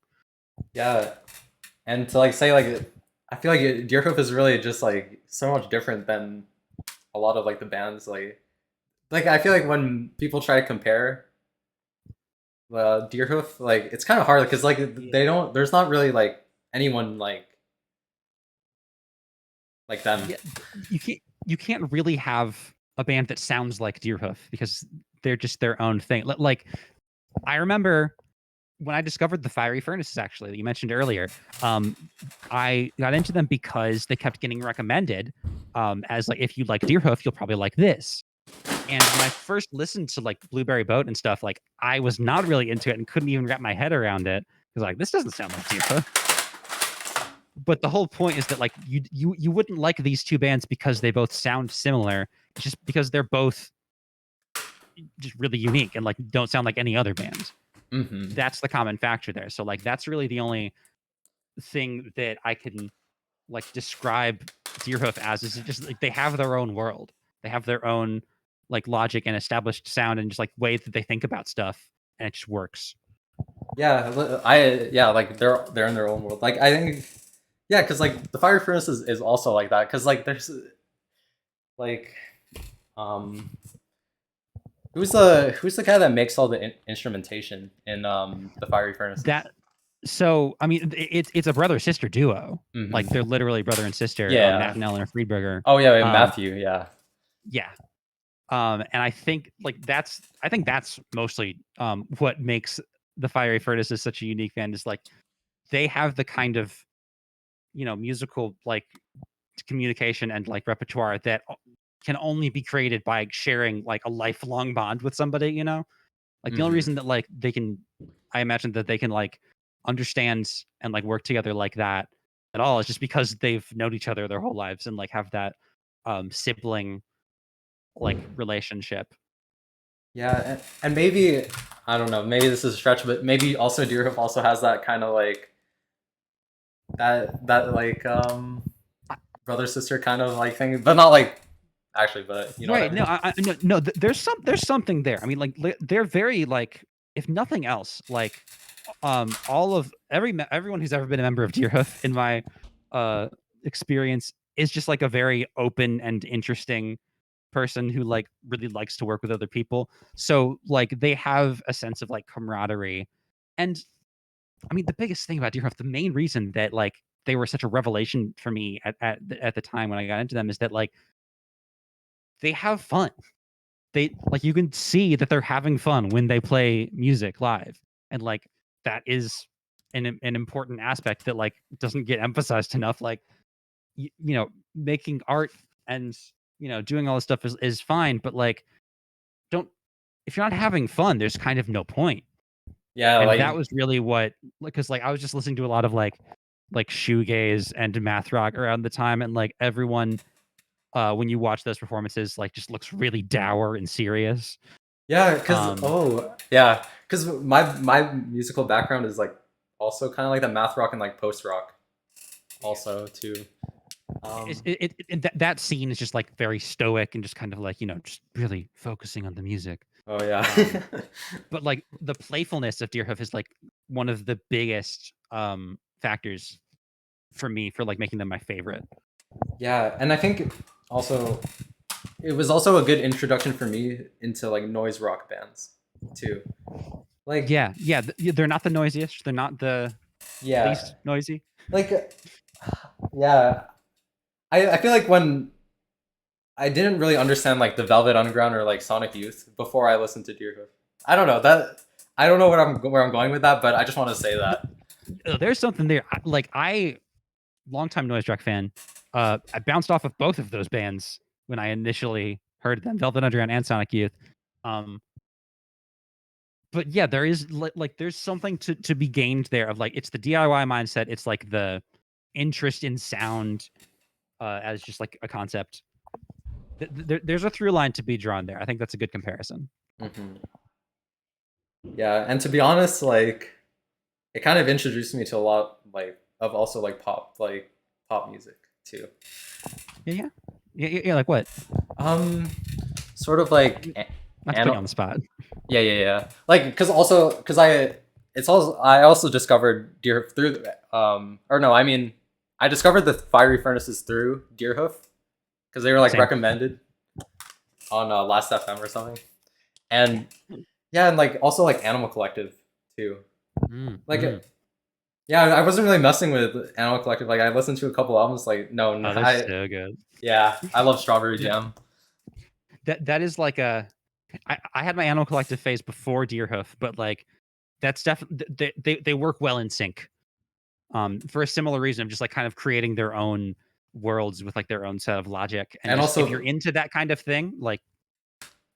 Yeah. And to like say like, I feel like Deerhoof is really just like so much different than a lot of like the bands like I feel like when people try to compare Deerhoof, like it's kind of hard because like they don't. There's not really like anyone like them. Yeah, you can't really have a band that sounds like Deerhoof because they're just their own thing. Like I remember when I discovered the Fiery Furnaces, actually, that you mentioned earlier, I got into them because they kept getting recommended as like, if you like Deerhoof, you'll probably like this. And when I first listened to like Blueberry Boat and stuff, like I was not really into it and couldn't even wrap my head around it because like this doesn't sound like Deerhoof. But the whole point is that like you wouldn't like these two bands because they both sound similar, just because they're both just really unique and like don't sound like any other band. Mm-hmm. That's the common factor there. So like that's really the only thing that I can like describe Deerhoof as, is just like they have their own world. They have their own like logic and established sound and just like ways that they think about stuff, and it just works. Yeah, like they're in their own world. Like I think, yeah, because like the Fire Furnace is also like that. Because like there's like, um, who's the guy that makes all the instrumentation in the Fiery Furnaces? So I mean, it's a brother sister duo. Mm-hmm. Like they're literally brother and sister. Yeah. Matt and Eleanor Friedberger. Oh yeah, Matthew. Yeah. Yeah. And I think that's mostly what makes the Fiery Furnaces such a unique band, is like they have the kind of musical like communication and like repertoire that can only be created by sharing like a lifelong bond with somebody. Like the only Mm-hmm. reason that like I imagine that they can like understand and like work together like that at all is just because they've known each other their whole lives and like have that sibling like relationship. Yeah, and maybe I don't know. Maybe this is a stretch, but maybe also Deerhoof also has that kind of like that like brother sister kind of like thing, but not like actually, but you know what I Right. mean. No, no. There's something there. I mean, like they're very like, if nothing else, like all of everyone who's ever been a member of Deerhoof in my uh experience is just like a very open and interesting person who like really likes to work with other people. So like they have a sense of like camaraderie. And I mean, the biggest thing about Deerhoof, the main reason that like they were such a revelation for me at the time when I got into them, is that like they have fun. They like, you can see that they're having fun when they play music live, and like that is an important aspect that like doesn't get emphasized enough. Like making art and doing all this stuff is fine, but like don't if you're not having fun, there's kind of no point. Yeah, And that like was really what, because like I was just listening to a lot of like shoegaze and math rock around the time, and like everyone when you watch those performances like just looks really dour and serious. yeah, because um because my musical background is like also kind of like the math rock and like post rock also too. that scene is just like very stoic and just kind of like just really focusing on the music. Oh yeah. um but like the playfulness of Deerhoof is like one of the biggest factors for me for like making them my favorite. Yeah, and I think also it was also a good introduction for me into like noise rock bands too. Like They're not the noisiest, they're not the yeah, least noisy. like yeah, I feel like when I didn't really understand like the Velvet Underground or like Sonic Youth before I listened to Deerhoof. I don't know that. I don't know where I'm going with that, but I just want to say that. There's something there. I longtime noise rock fan. I bounced off of both of those bands when I initially heard of them, Velvet Underground and Sonic Youth. But yeah, there is like there's something to be gained there of like it's the DIY mindset, it's like the interest in sound as just like a concept. There's a through line to be drawn there. I think that's a good comparison. Mm-hmm. Yeah, and to be honest, like it kind of introduced me to a lot like of also like pop music too. Yeah. Like what? Sort of like Not to put you on the spot. yeah. Like because I also discovered Deerhoof through or no, I mean I discovered the Fiery Furnaces through Deerhoof because they were like Same. recommended on Last FM or something, and yeah, and like also like Animal Collective too. Yeah, I wasn't really messing with Animal Collective. Like I listened to a couple albums. Like no, Oh, that's so good. Yeah, I love Strawberry Jam. That is like a. I had my Animal Collective phase before Deerhoof, but like that's definitely they work well in sync. For a similar reason of just like kind of creating their own worlds with like their own set of logic, and just, also if you're into that kind of thing, like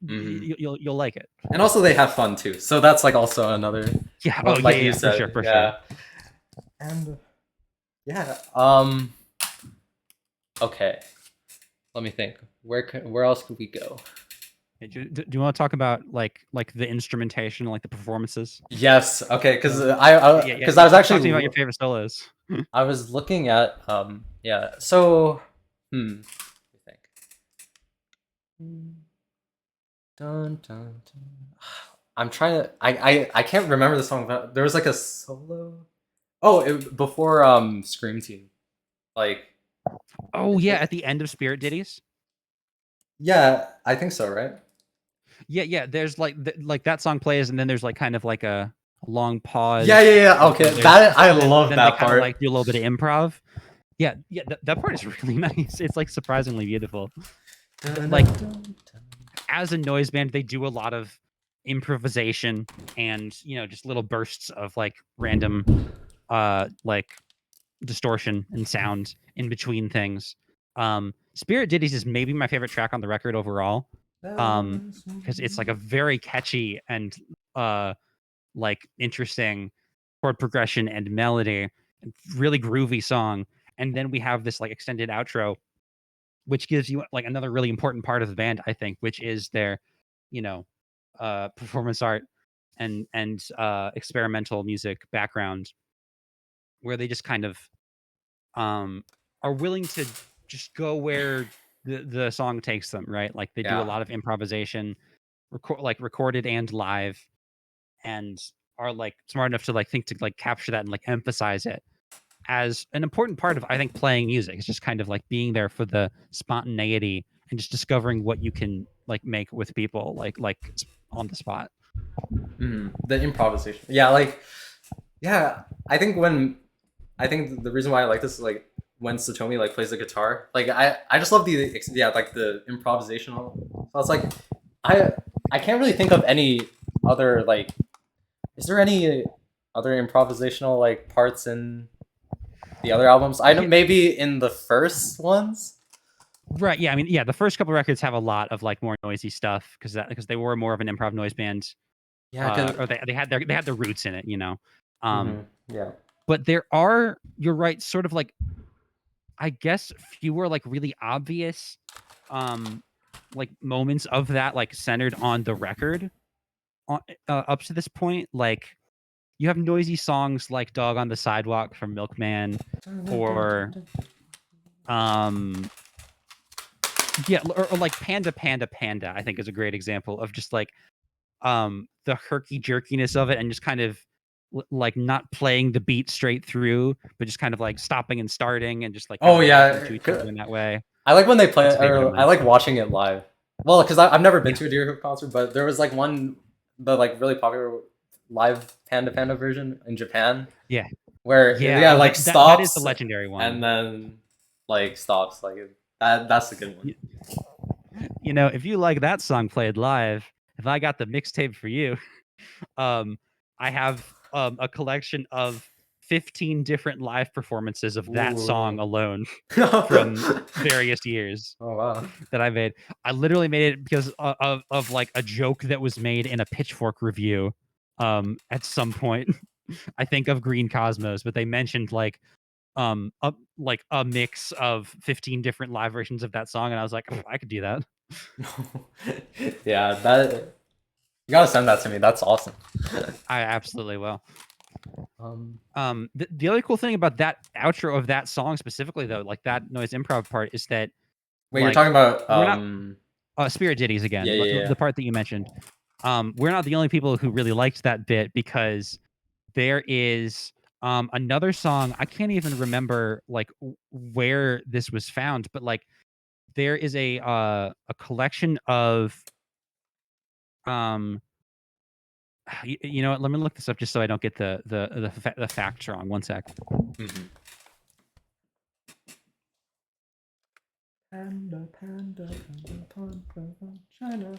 you'll like it. And also they have fun too, so that's like also another. Yeah. Like you said, for sure. And yeah, okay. Let me think. Where else could we go? Do you want to talk about like the instrumentation, like the performances? Yes. Okay. Because I was actually talking about your favorite solos. I was looking at yeah. So let me think. Dun, dun, dun. I'm trying to. I can't remember the song. But there was like a solo. Oh, before Scream Team, like. Oh yeah, at the end of Spirit Ditties. Yeah, I think so. Right. Yeah. There's like that song plays, and then there's like kind of like a long pause. Yeah. Okay, that I love that part. Like do a little bit of improv. Yeah. That part is really nice. It's like surprisingly beautiful. Like as a noise band, they do a lot of improvisation and just little bursts of like random like distortion and sound in between things. Spirit Ditties is maybe my favorite track on the record overall. Because it's like a very catchy and like interesting chord progression and melody, and really groovy song. And then we have this like extended outro, which gives you like another really important part of the band, I think, which is their, performance art and experimental music background, where they just kind of are willing to just go where the song takes them, right? Like they do a lot of improvisation, recorded and live, and are like smart enough to like think to like capture that and like emphasize it as an important part of, I think, playing music. It's just kind of like being there for the spontaneity and just discovering what you can like make with people like on the spot. The improvisation. Yeah, like I think the reason why I like this is like when Satomi like plays the guitar. Like I just love the like the improvisational. So it's like I can't really think of any other like. Is there any other improvisational like parts in the other albums? I know maybe in the first ones. Right. Yeah. I mean, yeah. The first couple records have a lot of like more noisy stuff because they were more of an improv noise band. Yeah. Or they had their roots in it, Yeah. But you're right. Sort of like, I guess, fewer like really obvious, like moments of that like centered on the record, up to this point. Like, you have noisy songs like "Dog on the Sidewalk" from Milkman, or yeah, or like Panda Panda Panda, I think is a great example of just like the herky jerkiness of it, and just kind of like not playing the beat straight through, but just kind of like stopping and starting and just like in that way. I like when they play it, or I like watching it live. Well, because I've never been to a Deerhoof concert, but there was like the like really popular live Panda Panda version in Japan. Yeah. Where like stops. That is the legendary one. And then like stops. Like that's a good one. If you like that song played live, if I got the mixtape for you, I have a collection of 15 different live performances of that song Ooh. alone from various years Oh wow. that I made. I literally made it because of like a joke that was made in a Pitchfork review at some point. I think of Green Cosmos, but they mentioned like a mix of 15 different live versions of that song, and I was like, I could do that. Yeah, that you gotta send that to me. That's awesome. I absolutely will. Um, The other cool thing about that outro of that song specifically, though, like that noise improv part, is that wait, you're like talking about we're not Spirit Ditties yeah, again, yeah, the part that you mentioned. We're not the only people who really liked that bit, because there is another song. I can't even remember like where this was found, but like there is a collection of um you know what, let me look this up just so I don't get the facts wrong. One sec. Mhm. Panda, panda, panda, panda, China.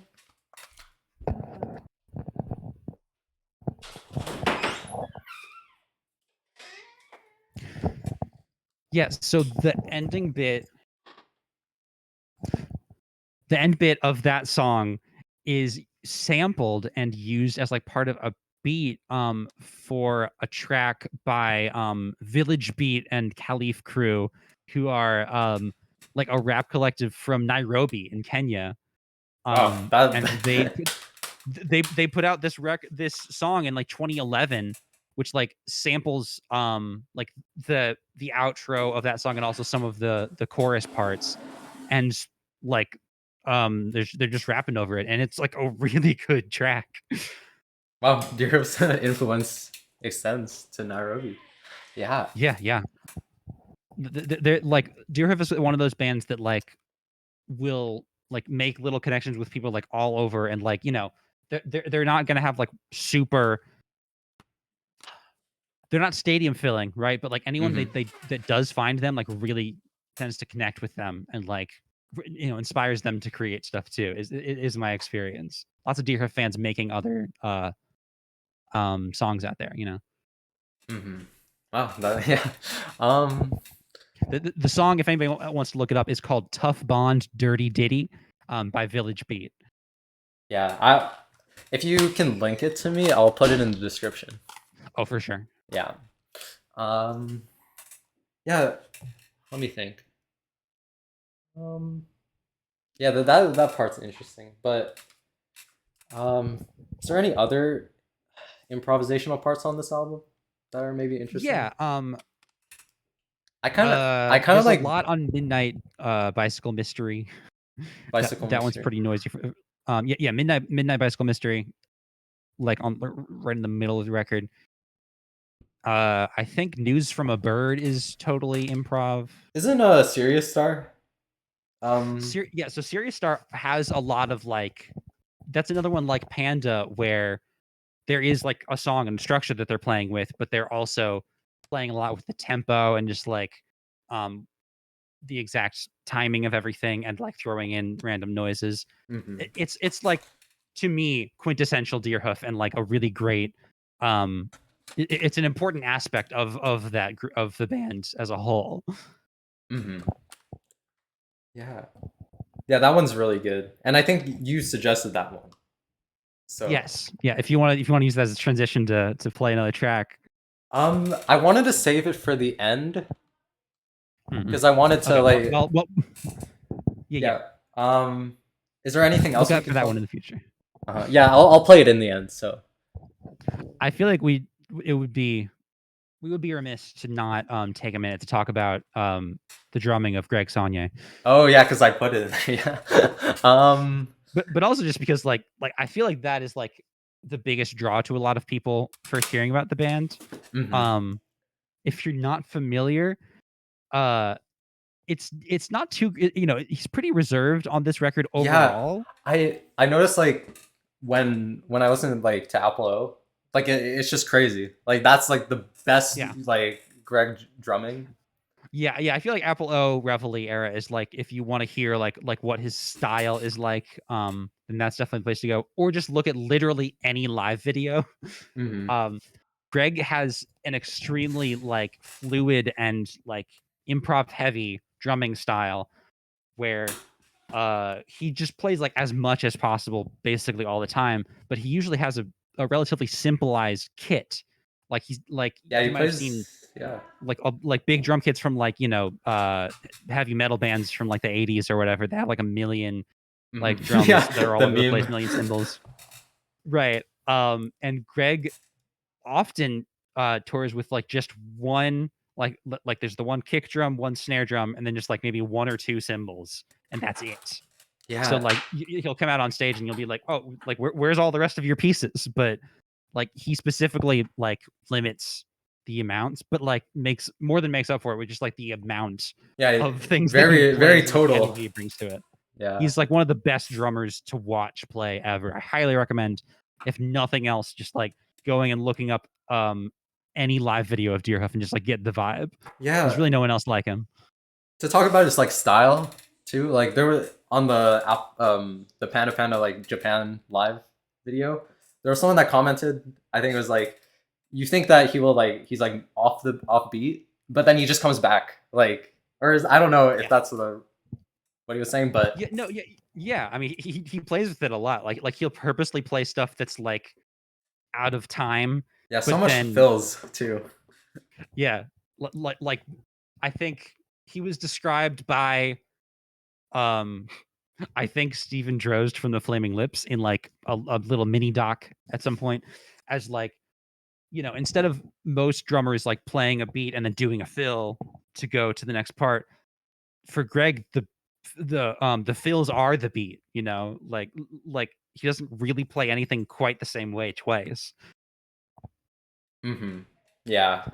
Yes, so the end bit of that song is sampled and used as like part of a beat for a track by Village Beat and Caliph Crew, who are like a rap collective from Nairobi in Kenya. Wow, And they put out this song in like 2011, which like samples like the outro of that song and also some of the chorus parts, and like they're just rapping over it, and it's like a really good track. wow, Deerhoof's influence extends to Nairobi. Yeah. Yeah. They're like Deerhoof is one of those bands that like will like make little connections with people like all over, and like, you know, they're not gonna have like super, they're not stadium filling, right? But like anyone Hmm. they that does find them like really tends to connect with them, and like you know, inspires them to create stuff too. Is my experience. Lots of Deerhoof fans making other songs out there, you know. Hmm. Wow, that, yeah. Um, The song, if anybody wants to look it up, is called "Tough Bond Dirty Ditty" by Village Beat. yeah. If you can link it to me, I'll put it in the description. Oh, for sure. Yeah. Um, yeah. Let me think. Um, yeah, that part's interesting. But is there any other improvisational parts on this album that are maybe interesting? Yeah. I kind of There's a like lot on Midnight Bicycle Mystery. Bicycle That one's Mystery. pretty noisy. Yeah, Midnight Bicycle Mystery, like on right in the middle of the record. I think News from a Bird is totally improv. Isn't a Serious Star? Yeah, so Serious Star has a lot of like, that's another one like Panda, where there is like a song and structure that they're playing with, but they're also playing a lot with the tempo and just like um the exact timing of everything, and like throwing in random noises. Mhm. It's like, to me, quintessential Deerhoof, and like a really great it's an important aspect of of the band as a whole. Mhm. Yeah. Yeah, that one's really good. And I think you suggested that one. So, Yes, yeah. If you want to use that as a transition to play another track. I wanted to save it for the end Mhm. because I wanted to Okay, like, yeah. yeah. Is there anything Look else we out can for that talk? one in the future. Yeah, I'll play it in the end. So, I feel like it would be we would be remiss to not take a minute to talk about the drumming of Greg Saunier. oh yeah, because I put it in there. Yeah. But also just because like I feel like that is like the biggest draw to a lot of people first hearing about the band. Mhm. Um, if you're not familiar, uh, it's not too, you know, he's pretty reserved on this record Yeah, overall. I noticed like when I listen like to Apple O, like it's just crazy. Like that's like the best Yeah. like Greg drumming. Yeah. I feel like Apple O Reveille era is like, if you want to hear like what his style is like, then that's definitely the place to go. Or just look at literally any live video. Hmm. Um, Greg has an extremely like fluid and like improv heavy drumming style where he just plays like as much as possible basically all the time, but he usually has a relatively simplified kit. Like he's like Yeah, he you might have seen plays. Yeah. like big drum kits from like, you know, heavy metal bands from like the 80s or whatever. They have like a million like drums Yeah, that are all the over the meme. place, million cymbals. Right. And Greg often tours with like just one like there's the one kick drum, one snare drum, and then just like maybe one or two cymbals, and that's it. So Yeah. like he'll come out on stage and you'll be like, oh, like where's all the rest of your pieces? But like he specifically like limits the amounts, but like makes up for it with just like the amount Yeah, of things that he very very plays and like the total. energy he brings to it. Yeah. He's like one of the best drummers to watch play ever. I highly recommend, if nothing else, just like going and looking up any live video of Deerhoof and just like get the vibe. There's Yeah. really no one else like him. To talk about his like style too, like there were on the Panda Panda like Japan live video, there was someone that commented, I think it was like, you think that he will like he's like off beat, but then he just comes back like, or is, I don't know if Yeah. that's what he was saying, but Yeah, no, yeah. I mean, he plays with it a lot. Like he'll purposely play stuff that's like out of time, yeah, so but much then fills too. yeah, like I think he was described by um I think Steven Drozd from the Flaming Lips in like a little mini doc at some point as like, you know, instead of most drummers like playing a beat and then doing a fill to go to the next part, for Greg the fills are the beat, you know, like he doesn't really play anything quite the same way twice. Yeah,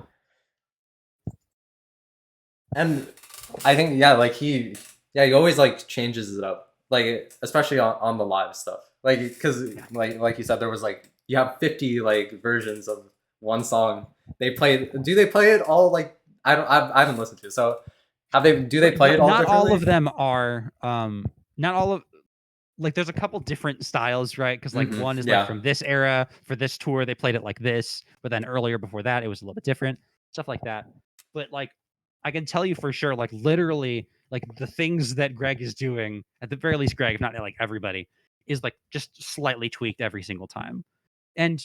and I think yeah, like he always like changes it up, like especially on the live stuff, like because like you said, there was like you have 50 like versions of one song. Do they play it all like I haven't listened to it, so do they play it all Not all differently? of them are not all of like there's a couple different styles, right? Because like one is like Yeah. from this era for this tour they played it like this, but then earlier before that it was a little bit different, stuff like that. But like I can tell you for sure, like literally, like the things that Greg is doing, at the very least, Greg, if not like everybody, is like just slightly tweaked every single time. And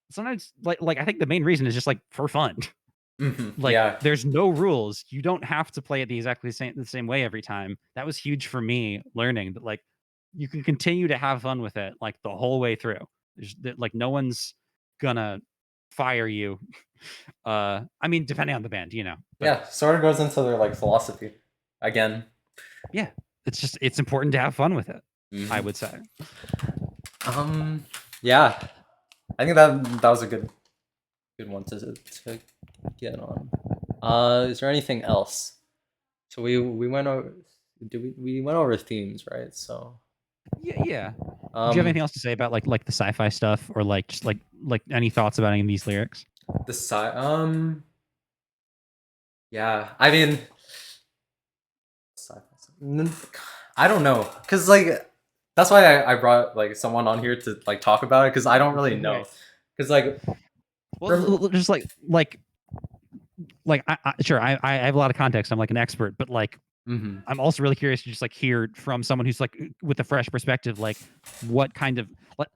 sometimes, like I think the main reason is just like for fun. Like Yeah. there's no rules. You don't have to play it the same way every time. That was huge for me learning that like you can continue to have fun with it like the whole way through. Like no one's gonna fire you. I mean, depending on the band, you know. But Yeah. Sort of goes into their like philosophy again. yeah, it's important to have fun with it. I Mhm. would say. Yeah, I think that was a good one to get on. Is there anything else? So we went over, we went over themes, right? So Yeah, yeah. Do you have um anything else to say about like the sci-fi stuff or like just like any thoughts about any of these lyrics? the side yeah, I mean I don't know, cause like that's why I brought like someone on here to like talk about it, cause I don't really know, Right. cause like from Well, just like sure I have a lot of context. I'm like an expert, but like mhm. I'm also really curious to just like hear from someone who's like with a fresh perspective, like what kind of like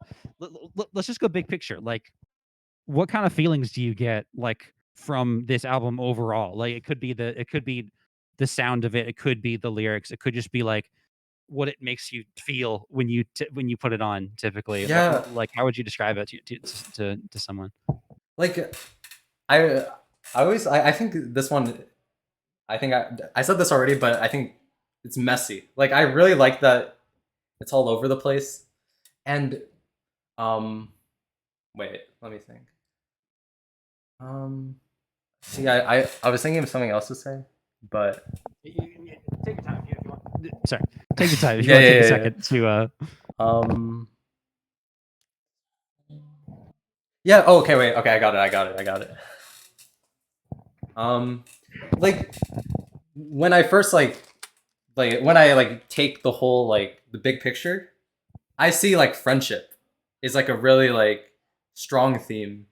let's just go big picture. Like what kind of feelings do you get like from this album overall? Like it could be the sound of it, it could be the lyrics, it could just be like what it makes you feel when when you put it on typically. Yeah, Like how would you describe it to someone? like I I think this one, I think I said this already, but I think it's messy. Like I really like that it's all over the place. And um wait, let me think. Um see I was thinking of something else to say, but Take your time if you want. Sorry, take your time if you yeah, want to take a yeah, yeah, second to um yeah, oh, okay, wait. Okay, I got it. Um like when I first like when I like take the whole like the big picture, I see like friendship is like a really like strong theme,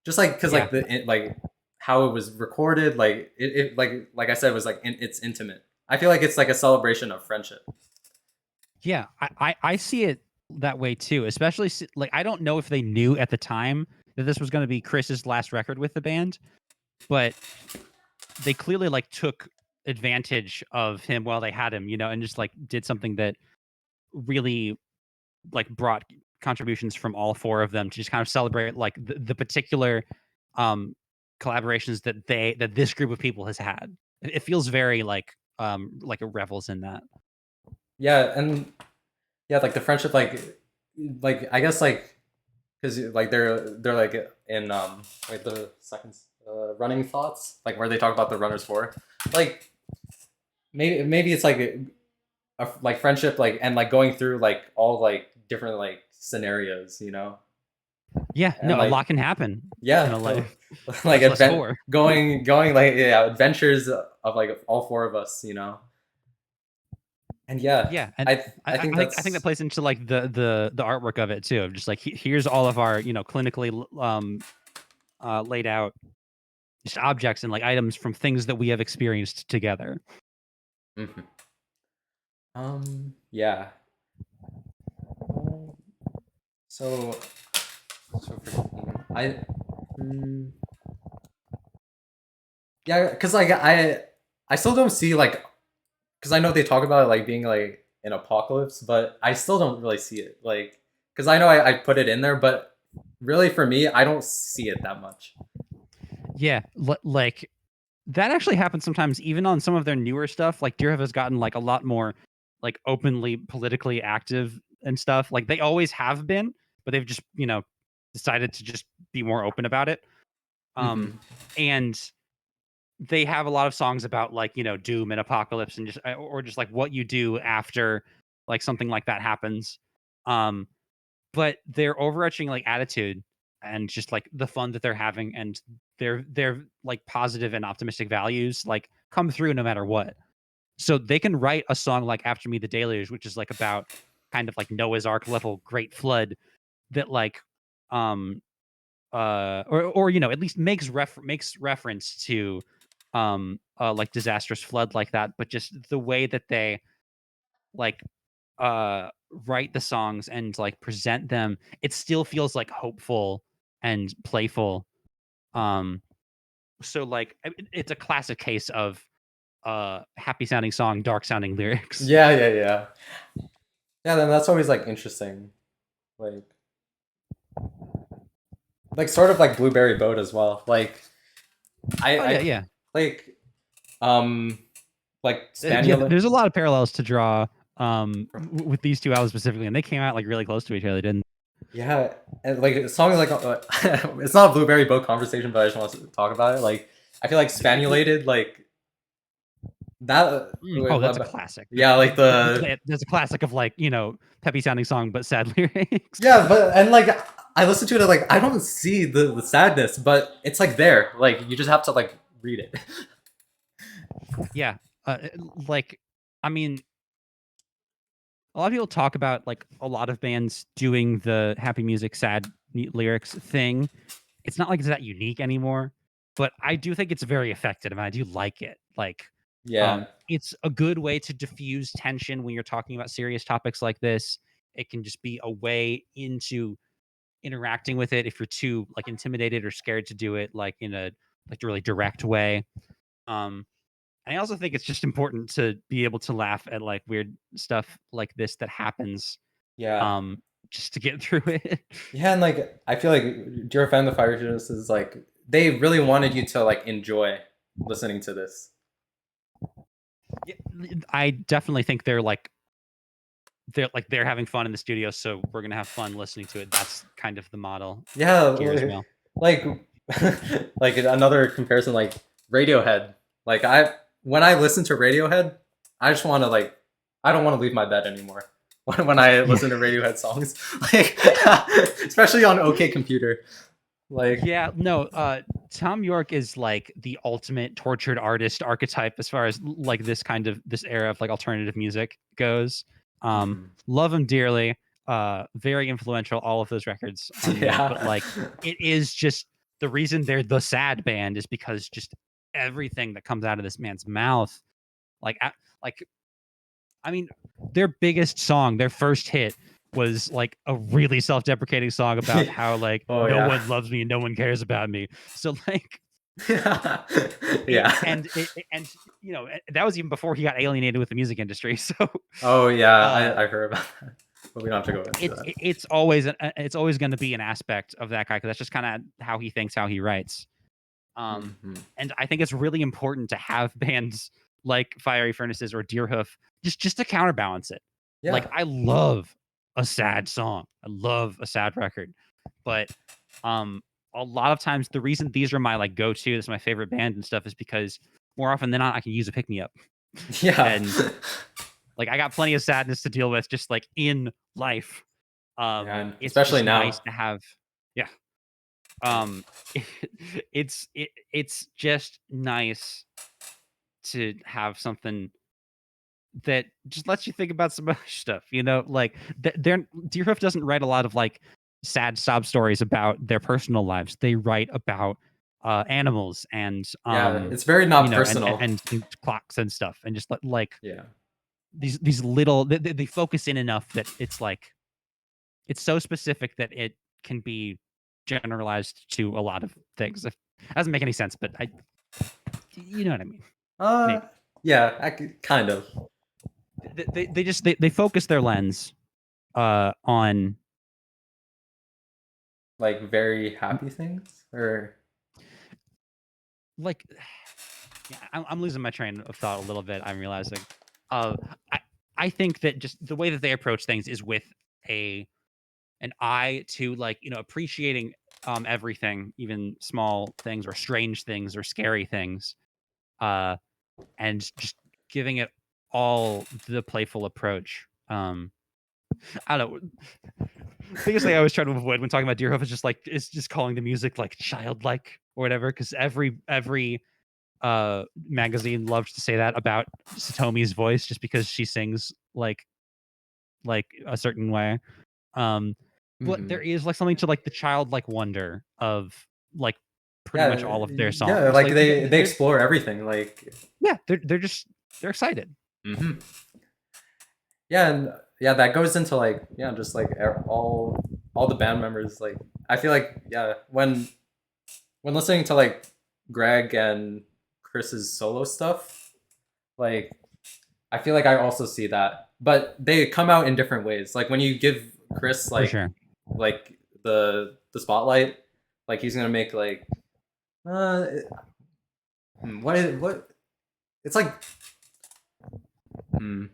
just like because Yeah. like how it was recorded, like it like I said, was like it's intimate. I feel like it's like a celebration of friendship. Yeah, I see it that way too. Especially like I don't know if they knew at the time that this was going to be Chris's last record with the band, but they clearly like took advantage of him while they had him, and just like did something that really like brought contributions from all four of them to just kind of celebrate like the particular um collaborations that this group of people has had. It feels very like it revels in that. Yeah, and yeah, like the friendship, like I guess like because like they're like in like the second running thoughts, like where they talk about the runners for, like maybe it's like like friendship, like and like going through like all like different like scenarios, you know, Yeah, and no, a like lot can happen in yeah, a life, like much less four. going like yeah adventures of like all four of us, you know, and yeah, Yeah, and I think I think that that's plays into like the artwork of it too. Of just like here's all of our clinically laid out just objects and like items from things that we have experienced together. mhm. Yeah. So I mm, yeah, because like I still don't see like because I know they talk about it like being like an apocalypse, but I still don't really see it like because I know I put it in there, but really for me I don't see it that much. Yeah, like that actually happens sometimes, even on some of their newer stuff. Like Deerhoof has gotten like a lot more like openly politically active and stuff. Like they always have been, but they've just decided to just be more open about it. Um, Hmm. and they have a lot of songs about like doom and apocalypse and just or just like what you do after like something like that happens. Um, but their overarching like attitude and just like the fun that they're having and their like positive and optimistic values like come through no matter what. So they can write a song like After Me the Deluge, which is like about kind of like Noah's Ark level great flood that like um or at least makes reference to like disastrous flood like that, but just the way that they like write the songs and like present them, it still feels like hopeful and playful. um so like it's a classic case of happy sounding song, dark sounding lyrics. Yeah, yeah, yeah, yeah. Then that's always like interesting, like sort of like Blueberry Boat as well. Like Oh yeah, I yeah. like um like Yeah, Spaniel. there's a lot of parallels to draw with these two albums specifically, and they came out like really close to each other, didn't Yeah, and like a song like it's not a Blueberry Boat conversation, but I just want to talk about it. Like I feel like Spanulated, like that. they? Oh, that's a classic. Yeah, like the There's a classic of like peppy sounding song but sad lyrics. yeah, but and like I listen to it, like I don't see the sadness, but it's like there. Like you just have to like read it. Yeah, like I mean, a lot of people talk about like a lot of bands doing the happy music, sad lyrics thing. It's not like it's that unique anymore, but I do think it's very effective, and I do like it. Like, Yeah, it's a good way to diffuse tension when you're talking about serious topics like this. It can just be a way into interacting with it if you're too like intimidated or scared to do it like in a like really direct way. Um, I also think it's just important to be able to laugh at like weird stuff like this that happens, yeah, um, just to get through it. yeah, and like I feel like Dear Fan the Fire Jonas is like they really wanted you to like enjoy listening to this. Yeah, I definitely think they're having fun in the studio, so we're gonna have fun listening to it. That's kind of the model Yeah, here as well. like like another comparison, like Radiohead. Like I when I listen to Radiohead, I just want to like I don't want to leave my bed anymore when I Yeah. listen to Radiohead songs, like especially on OK Computer. Like Yeah, no, Tom York is like the ultimate tortured artist archetype as far as like this era of like alternative music goes. mhm. Love him dearly. Very influential, all of those records on me. Yeah, But like it is just the reason they're the sad band is because just everything that comes out of this man's mouth, like I mean, their biggest song, their first hit, was like a really self-deprecating song about how like Oh no yeah. one loves me and no one cares about me. So like, Yeah. and you know, that was even before he got alienated with the music industry. So Oh yeah, I heard about that, but we don't have to go into that. it's always going to be an aspect of that guy because that's just kind of how he thinks, how he writes. Mhm. And I think it's really important to have bands like Fiery Furnaces or Deerhoof just to counterbalance it. Yeah. Like I love a sad song. I love a sad record. But a lot of times the reason these are my like go-to, this is my favorite band and stuff, is because more often than not I can use a pick-me-up. Yeah. And like I got plenty of sadness to deal with just like in life. And It's especially just now. nice to have, yeah. It's just nice to have something that just lets you think about some other stuff, you know, like Deerhoof doesn't write a lot of like sad sob stories about their personal lives. They write about animals and Yeah, it's very not you know, personal. and clocks and stuff, and just like Yeah. these little they focus in enough that it's like it's so specific that it can be generalized to a lot of things. If that doesn't make any sense, but you know what I mean. Maybe. Yeah, kind of. They focus their lens on Like very happy things, or like yeah, I'm losing my train of thought a little bit. I'm realizing. Uh, I I think that just the way that they approach things is with an eye to like you know appreciating everything, even small things or strange things or scary things, uh, and just giving it all the playful approach. I don't know. Biggest thing I always try to avoid when talking about Deerhoof is just like it's just calling the music like childlike or whatever, because every magazine loves to say that about Satomi's voice just because she sings like a certain way. But there is like something to like the childlike wonder of like pretty much all of their yeah, songs. like Like they explore everything. Like, yeah, they're excited. mhm. Yeah, and yeah, that goes into like yeah, just like all the band members. Like, I feel like yeah, when listening to like Greg and Chris's solo stuff, like I feel like I also see that, but they come out in different ways. Like when you give Chris For sure. like the spotlight, like he's gonna make like uh what it's like hmm.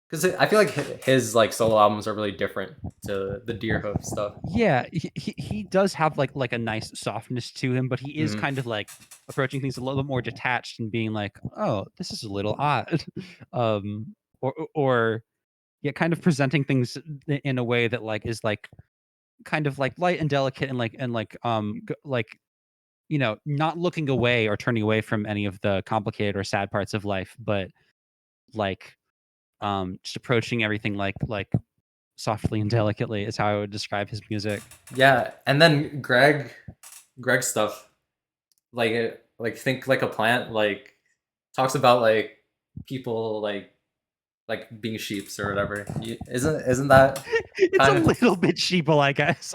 Because I feel like his like solo albums are really different to the Deerhoof stuff. Yeah, he does have like a nice softness to him, but he is Mhm. kind of like approaching things a little bit more detached and being like, "Oh, this is a little odd," or yeah, kind of presenting things in a way that like is like kind of like light and delicate and like like you know not looking away or turning away from any of the complicated or sad parts of life, but like just approaching everything like softly and delicately is how I would describe his music. Yeah, and then Greg stuff like think like a plant like talks about like people like being sheeps or whatever. Isn't that It's a kind of little bit sheeple, I guess.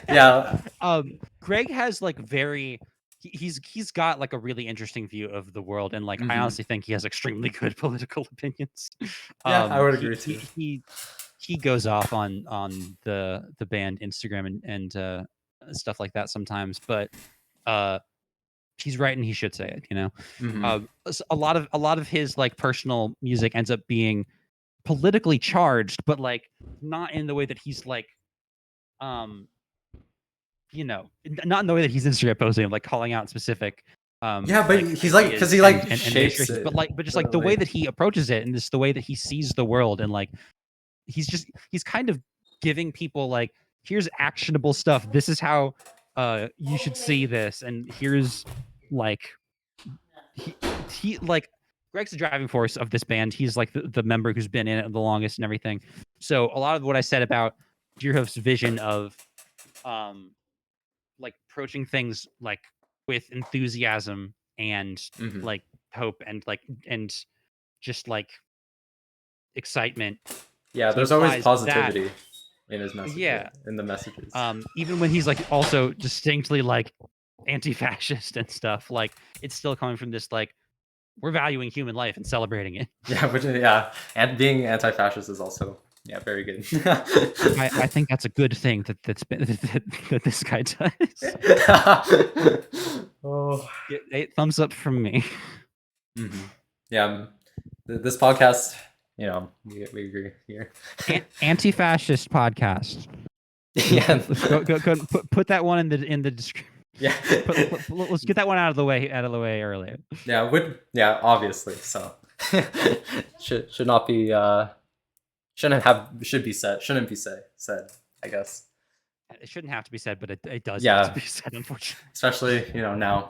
yeah. Greg has like very he's got like a really interesting view of the world, and like I Hmm. honestly think he has extremely good political opinions. Yeah, I would He agree too. he goes off on the band Instagram and stuff like that sometimes, but uh he's right and he should say it, you know. Hmm. A lot of his like personal music ends up being politically charged, but like not in the way that he's like um you know, not in the way that he's Instagram posting, like calling out specific Yeah, but like he's like because ideas he like and shapes administrations, it, but just like the way like that he approaches it and just the way that he sees the world, and like he's kind of giving people like here's actionable stuff. This is how you should see this, and here's like he he like Greg's the driving force of this band. He's like the member who's been in it the longest and everything. So a lot of what I said about Deerhoof's vision of um like approaching things like with enthusiasm and Mhm. like hope and just like excitement. Yeah, He there's always implies that, positivity in his message, yeah, in the messages. even when he's like also distinctly like anti-fascist and stuff, like it's still coming from this like we're valuing human life and celebrating it. Yeah, and being anti-fascist is also very good. I think that's a good thing that's been that this guy does. Oh. Thumbs up from me. Mhm. Yeah, this podcast, we agree here. Anti-fascist podcast. Yeah, Go put that one in the description. yeah. Let's get that one out of the way earlier. Yeah, obviously. So should not be should be said, I guess. It shouldn't have to be said, but it does have to Yeah, be said, unfortunately. especially now.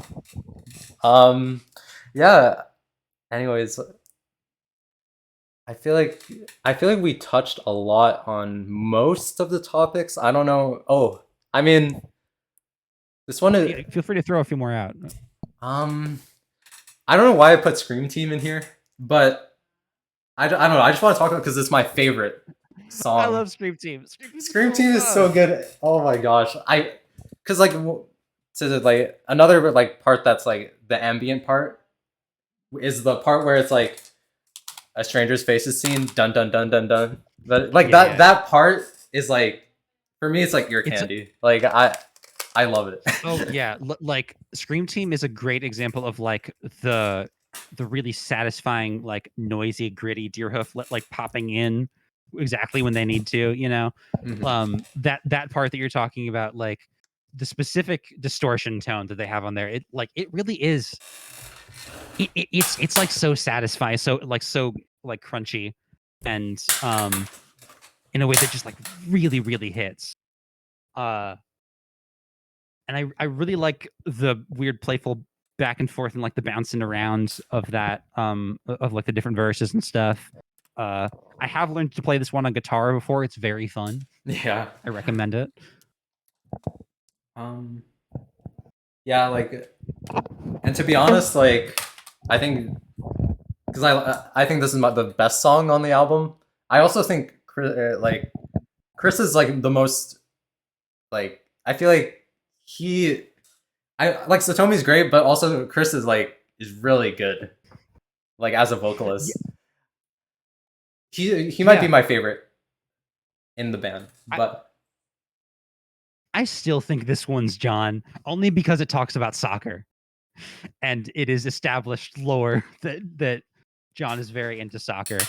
Um, yeah. Anyways, I feel like we touched a lot on most of the topics. I don't know. Oh, I mean, this one is Yeah, feel free to throw a few more out. I don't know why I put Scream Team in here, but I don't know. I just want to talk about because it's my favorite song. I love Scream Team. Scream Team is so good. Oh my gosh, because like to like another like part that's like the ambient part is the part where it's like a stranger's faces scene, dun dun dun dun dun. But like that part is like for me, it's like ear candy. Like I love it. Oh yeah, like Scream Team is a great example of like the really satisfying like noisy gritty Deerhoof like popping in exactly when they need to, Mhm. that part that you're talking about, like the specific distortion tone that they have on there, it really is it's like so satisfying, so like crunchy and in a way that just like really really hits. And I really like the weird playful back and forth and like the bouncing around of that of like the different verses and stuff. I have learned to play this one on guitar before. It's very fun. Yeah. I recommend it. Yeah, like, and to be honest, like, I think because I think this is the best song on the album. I also think like Chris is like the most like I feel like I like Satomi's great, but also Chris is really good, like as a vocalist. He might be my favorite in the band, but I still think this one's John, only because it talks about soccer, and it is established lore that John is very into soccer.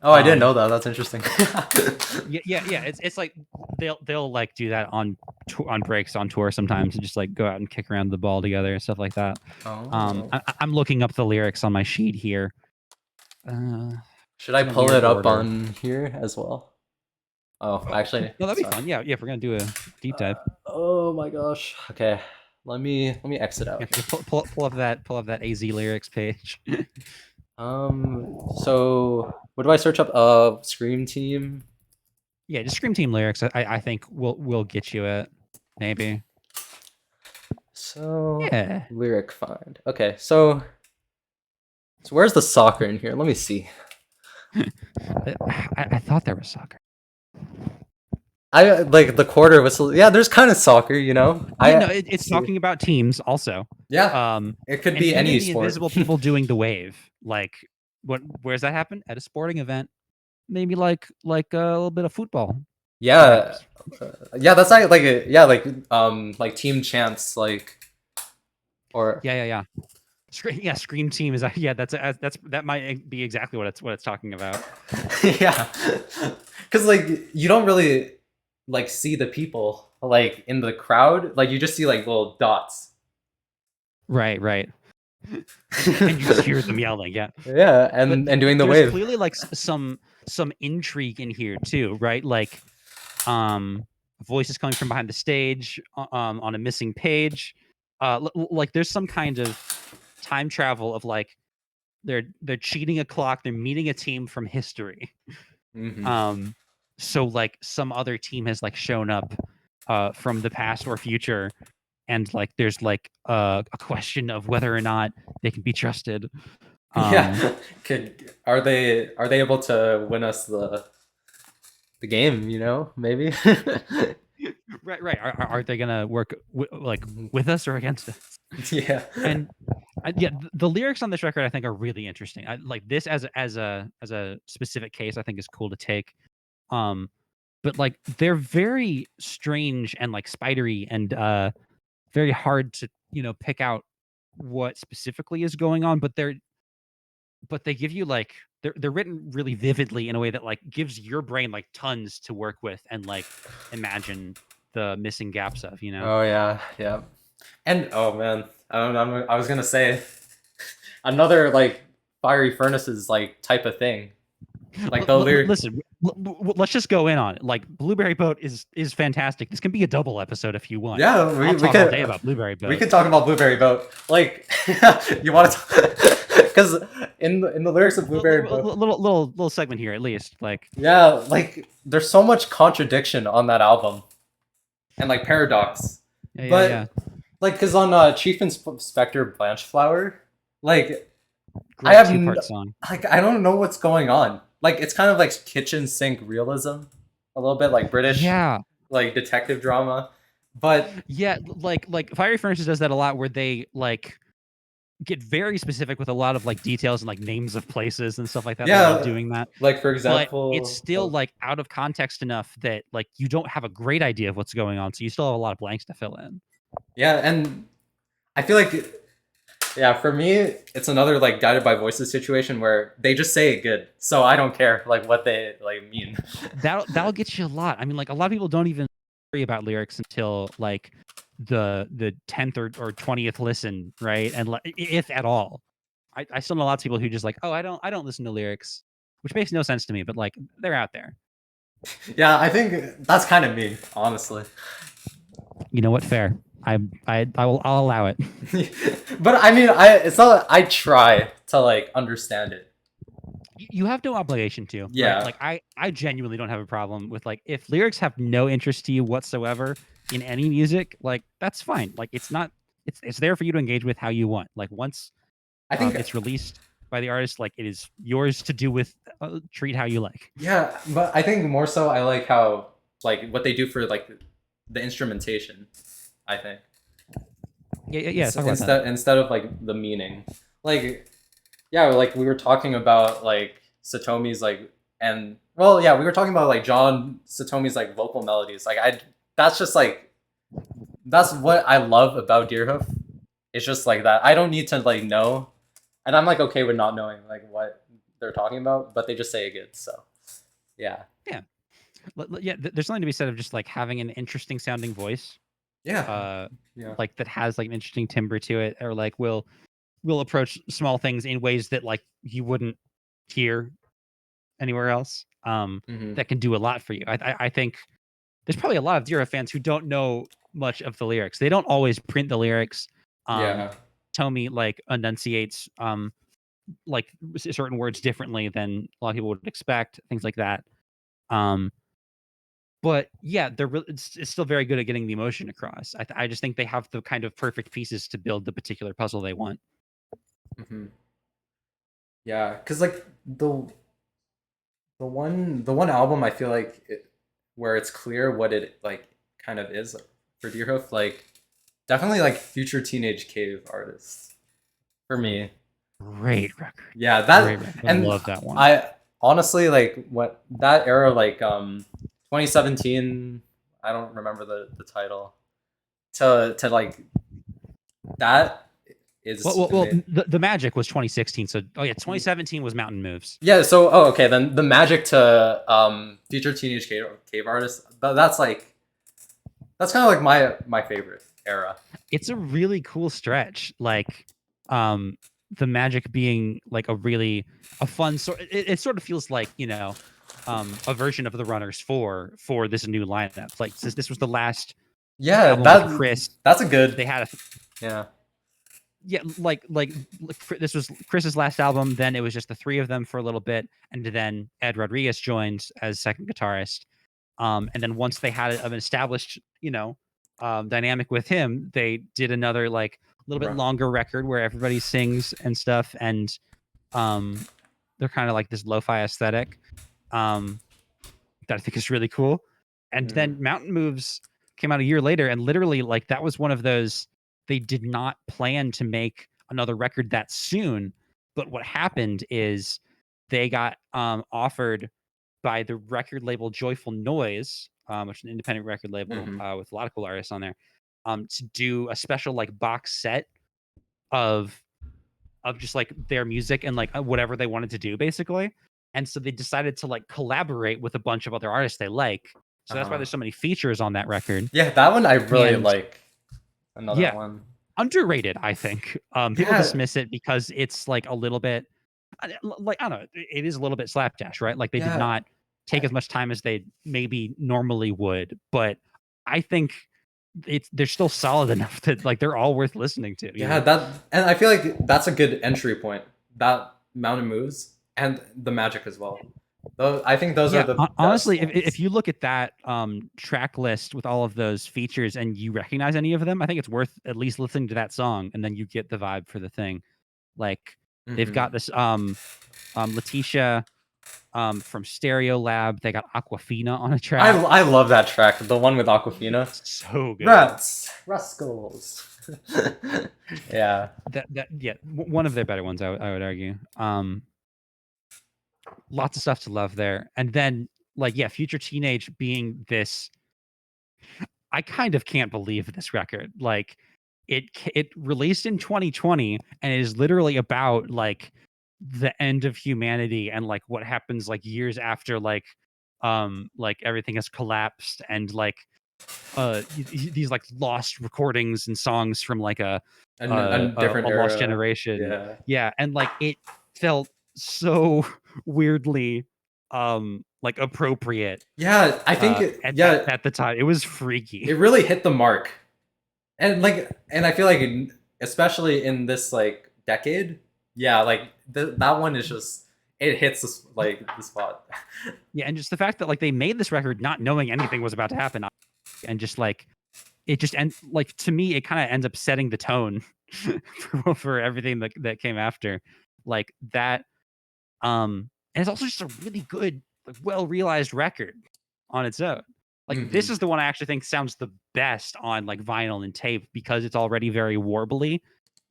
oh, I didn't know that. That's interesting. Yeah. It's like they'll like do that on breaks on tour sometimes, and just like go out and kick around the ball together and stuff like that. Oh. I'm looking up the lyrics on my sheet here. Should I pull it up on here as well? Oh, actually, no, that'd be fun. Yeah, if we're gonna do a deep dive. Oh my gosh. Okay, let me exit out. Yeah, pull up that AZ lyrics page. So what do I search up? Scream Team. Yeah, just Scream Team lyrics. I think we'll get you it. Maybe. So yeah, lyric find. Okay, so where's the soccer in here? Let me see. I thought there was soccer. I like the quarter whistle. Yeah, there's kind of soccer, No, it's talking about teams also. Yeah. It could be any sport. Invisible people doing the wave. Like, where's that happen? At a sporting event. Maybe like a little bit of football. Yeah. Yeah, that's like team chants or yeah. Scream Team is that might be exactly what it's talking about. Yeah. Cuz like you don't really like see the people like in the crowd, like you just see like little dots. Right. And you just hear them yelling, yeah. Yeah, and doing the wave. Clearly like some intrigue in here too, right? Like voices coming from behind the stage on a missing page. Like there's some kind of time travel of like they're cheating a clock, they're meeting a team from history. Mm-hmm. So like some other team has like shown up from the past or future and like there's like a question of whether or not they can be trusted. Yeah. Are they able to win us the game? You know, maybe. Right. Are they gonna work like with us or against us? Yeah. And yeah, the lyrics on this record I think are really interesting. I like this as a specific case. I think is cool to take. But like they're very strange and like spidery and very hard to pick out what specifically is going on. But they give you like they're written really vividly in a way that like gives your brain like tons to work with and like imagine the missing gaps of. Oh yeah, yeah. And oh man, I was gonna say another like fiery furnaces like type of thing. Like the lyric. Listen, let's just go in on it. Like Blueberry Boat is fantastic. This can be a double episode if you want. Yeah, I'll talk all day about Blueberry Boat. We could talk about Blueberry Boat. Like, you want to? Because in the lyrics of Blueberry Boat, little segment here at least. Like, yeah, like there's so much contradiction on that album, and like paradox. But like, because on Chief Inspector Blanchflower, like great I have two-part song. like I don't know what's going on. Like it's kind of like kitchen sink realism, a little bit like British, like detective drama. But yeah, like Fiery Furnaces does that a lot, where they like get very specific with a lot of like details and like names of places and stuff like that. Yeah, doing that. Like for example, but it's still like out of context enough that like you don't have a great idea of what's going on, so you still have a lot of blanks to fill in. Yeah, and I feel like, yeah, for me, it's another like guided by voices situation where they just say it good, so I don't care like what they like mean. That'll get you a lot. I mean, like a lot of people don't even worry about lyrics until like the 10th or 20th listen, right? And like, if at all. I still know lots of people who just like, oh, I don't listen to lyrics, which makes no sense to me, but like they're out there. Yeah, I think that's kind of me, honestly. You know what? Fair. I'll allow it. But I mean, it's not. I try to like understand it. You have no obligation to. Yeah. Right? Like I genuinely don't have a problem with like if lyrics have no interest to you whatsoever in any music, like that's fine. Like it's not. It's there for you to engage with how you want. Like once I think it's released by the artist, like it is yours to do with treat how you like. Yeah, but I think more so I like how like what they do for like the instrumentation. I think. Yeah. Instead of like the meaning, like yeah, like we were talking about like Satomi's like and well yeah we were talking about like John Satomi's like vocal melodies. Like that's just like that's what I love about Deerhoof. It's just like that. I don't need to like know, and I'm like okay with not knowing like what they're talking about, but they just say it good. So yeah. There's something to be said of just like having an interesting sounding voice. Like that has like an interesting timbre to it, or like will approach small things in ways that like you wouldn't hear anywhere else. That can do a lot for you. I think there's probably a lot of Deerhoof fans who don't know much of the lyrics. They don't always print the lyrics. Tomi like enunciates like certain words differently than a lot of people would expect, things like that. But yeah, it's still very good at getting the emotion across. I just think they have the kind of perfect pieces to build the particular puzzle they want. Yeah, because like the one album I feel like where it's clear what it like kind of is for Deerhoof, like definitely like Future Teenage Cave Artists for me. Great record. Yeah, that I love that one. I honestly like what that era like 2017. I don't remember the title. To like that is well the Magic was 2016. So 2017 was Mountain Moves. Yeah. So okay, then the Magic to Future Teenage Cave Artists. That's like that's kind of like my favorite era. It's a really cool stretch. Like the Magic being like a fun sort. It sort of feels like a version of the Runners for this new lineup. Like this was the last. Yeah, Chris. That's a good. They had yeah, like this was Chris's last album. Then it was just the three of them for a little bit, and then Ed Rodriguez joined as second guitarist. And then once they had an established, dynamic with him, they did another like a little bit longer record where everybody sings and stuff, and they're kind of like this lo-fi aesthetic that I think is really cool. And then Mountain Moves came out a year later, and literally like that was one of those, they did not plan to make another record that soon, but what happened is they got offered by the record label Joyful Noise, which is an independent record label with a lot of cool artists on there, to do a special like box set of just like their music and like whatever they wanted to do basically. And so they decided to like collaborate with a bunch of other artists they like. So that's why there's so many features on that record. Yeah, that one I really like. Another one. Underrated, I think. People dismiss it because it's like a little bit like, I don't know, it is a little bit slapdash, right? Like they did not take as much time as they maybe normally would, but I think they're still solid enough that like they're all worth listening to. You know? That, and I feel like that's a good entry point. That Mountain Moves and the Magic as well. I think those are the honestly. If you look at that track list with all of those features and you recognize any of them, I think it's worth at least listening to that song, and then you get the vibe for the thing. Like they've got this Letitia from Stereo Lab. They got Aquafina on a track. I love that track, the one with Aquafina. So good. Rascals. Yeah. One of their better ones, I would argue. Lots of stuff to love there. And then like Future Teenage being this, I kind of can't believe this record. Like it released in 2020 and it is literally about like the end of humanity and like what happens like years after like everything has collapsed, and like these like lost recordings and songs from like a different era. lost generation. Yeah, and like it felt so weirdly like appropriate. Yeah, I think at the time it was freaky. It really hit the mark. And I feel like especially in this like decade, like that one is just, it hits the spot. Yeah, and just the fact that like they made this record not knowing anything was about to happen, and just like it just, and like to me it kind of ends up setting the tone for everything that came after, like that. And it's also just a really good, like, well realized record on its own. Like this is the one I actually think sounds the best on like vinyl and tape because it's already very warbly.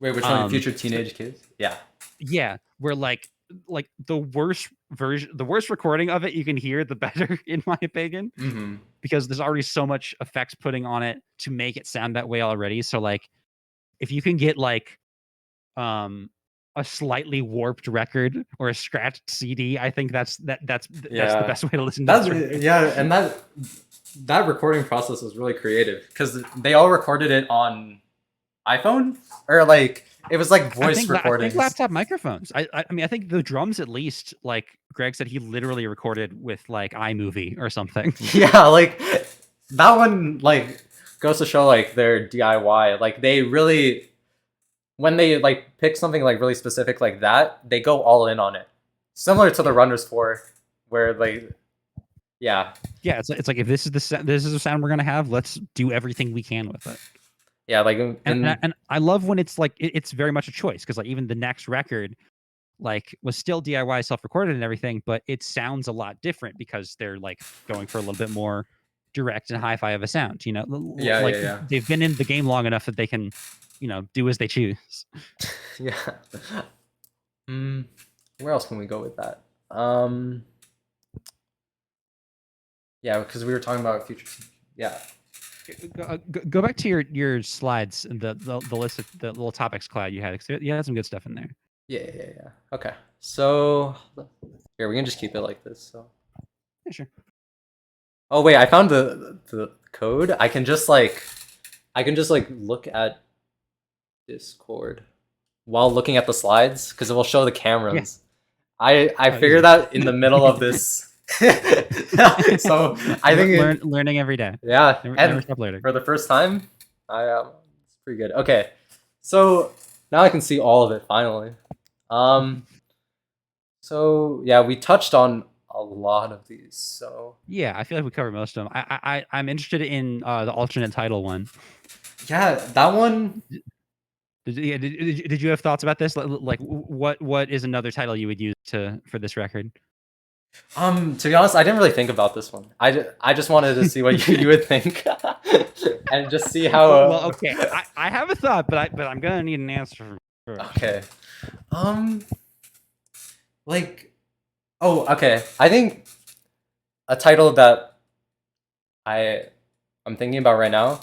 Wait, which one? Future Teenage Kids? Yeah, where like the worst recording of it you can hear, the better, in my opinion, because there's already so much effects putting on it to make it sound that way already. So like, if you can get like a slightly warped record or a scratched CD, I think that's the best way to listen to this. And that recording process was really creative because they all recorded it on iPhone, or like it was like voice recordings. I think laptop microphones. I mean, I think the drums, at least, like Greg said, he literally recorded with like iMovie or something. Yeah, like that one like goes to show like their DIY. Like they really, when they like pick something like really specific like that, they go all in on it. Similar to the Runners 4, where like it's like, if this is the sound we're gonna have, let's do everything we can with it. Yeah, like and I love when it's like it's very much a choice, because like even the next record like was still DIY self-recorded and everything, but it sounds a lot different because they're like going for a little bit more direct and hi-fi of a sound, you know. They've been in the game long enough that they can, you know, do as they choose. Where else can we go with that? Because we were talking about future. Go back to your slides and the list of the little topics cloud you had. You had some good stuff in there. Yeah. Okay. So here, we can just keep it like this. So yeah, sure. Oh wait, I found the code. I can just like look at Discord while looking at the slides because it will show the cameras. Yeah. I figured that in the middle of this. So I think learning every day. Yeah, never stop learning. For the first time, it's pretty good. Okay, so now I can see all of it finally. So yeah, we touched on a lot of these. So Yeah, I feel like we covered most of them. I'm interested in the alternate title one. yeah, that one. Did you have thoughts about this? Like, what is another title you would use for this record? To be honest, I didn't really think about this one. I just wanted to see what you would think, and just see how. Well, okay, I have a thought, but I'm gonna need an answer first. Okay. Like, oh, okay. I think a title that I'm thinking about right now.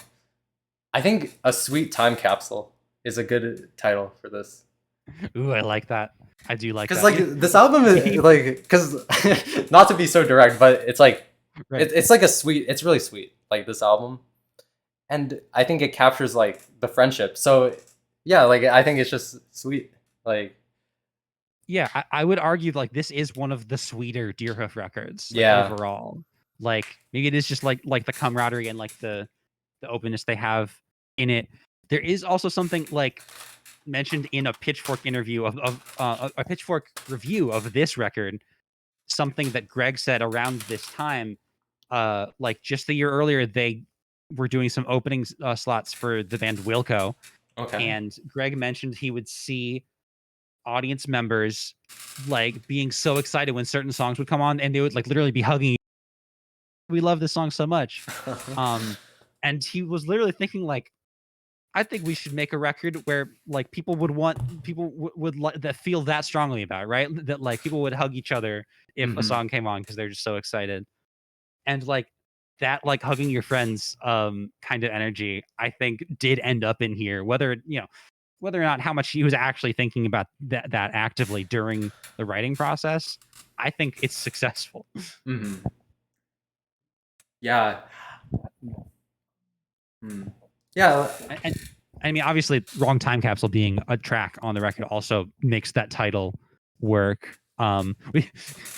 I think A Sweet Time Capsule is a good title for this. Ooh, I like that. I do like that. Because like this album is like, because not to be so direct, but it's like Right. it's like a sweet. It's really sweet. Like this album, and I think it captures like the friendship. So yeah, like I think it's just sweet. Like Yeah, I would argue like this is one of the sweeter Deerhoof records. Like, yeah, overall, like maybe it is just like the camaraderie and like the openness they have in it. There is also something like mentioned in a Pitchfork interview of a Pitchfork review of this record. Something that Greg said around this time, like just the year earlier, they were doing some opening slots for the band Wilco, okay. and Greg mentioned he would see audience members like being so excited when certain songs would come on, and they would like literally be hugging. We love this song so much, and he was literally thinking like, I think we should make a record where like people would that feel that strongly about it, right? That like people would hug each other if a song came on because they're just so excited. And like that like hugging your friends kind of energy, I think did end up in here. Whether whether or not how much he was actually thinking about that actively during the writing process, I think it's successful. Mm-hmm. Yeah. Yeah. And I mean, obviously, Wrong Time Capsule being a track on the record also makes that title work. We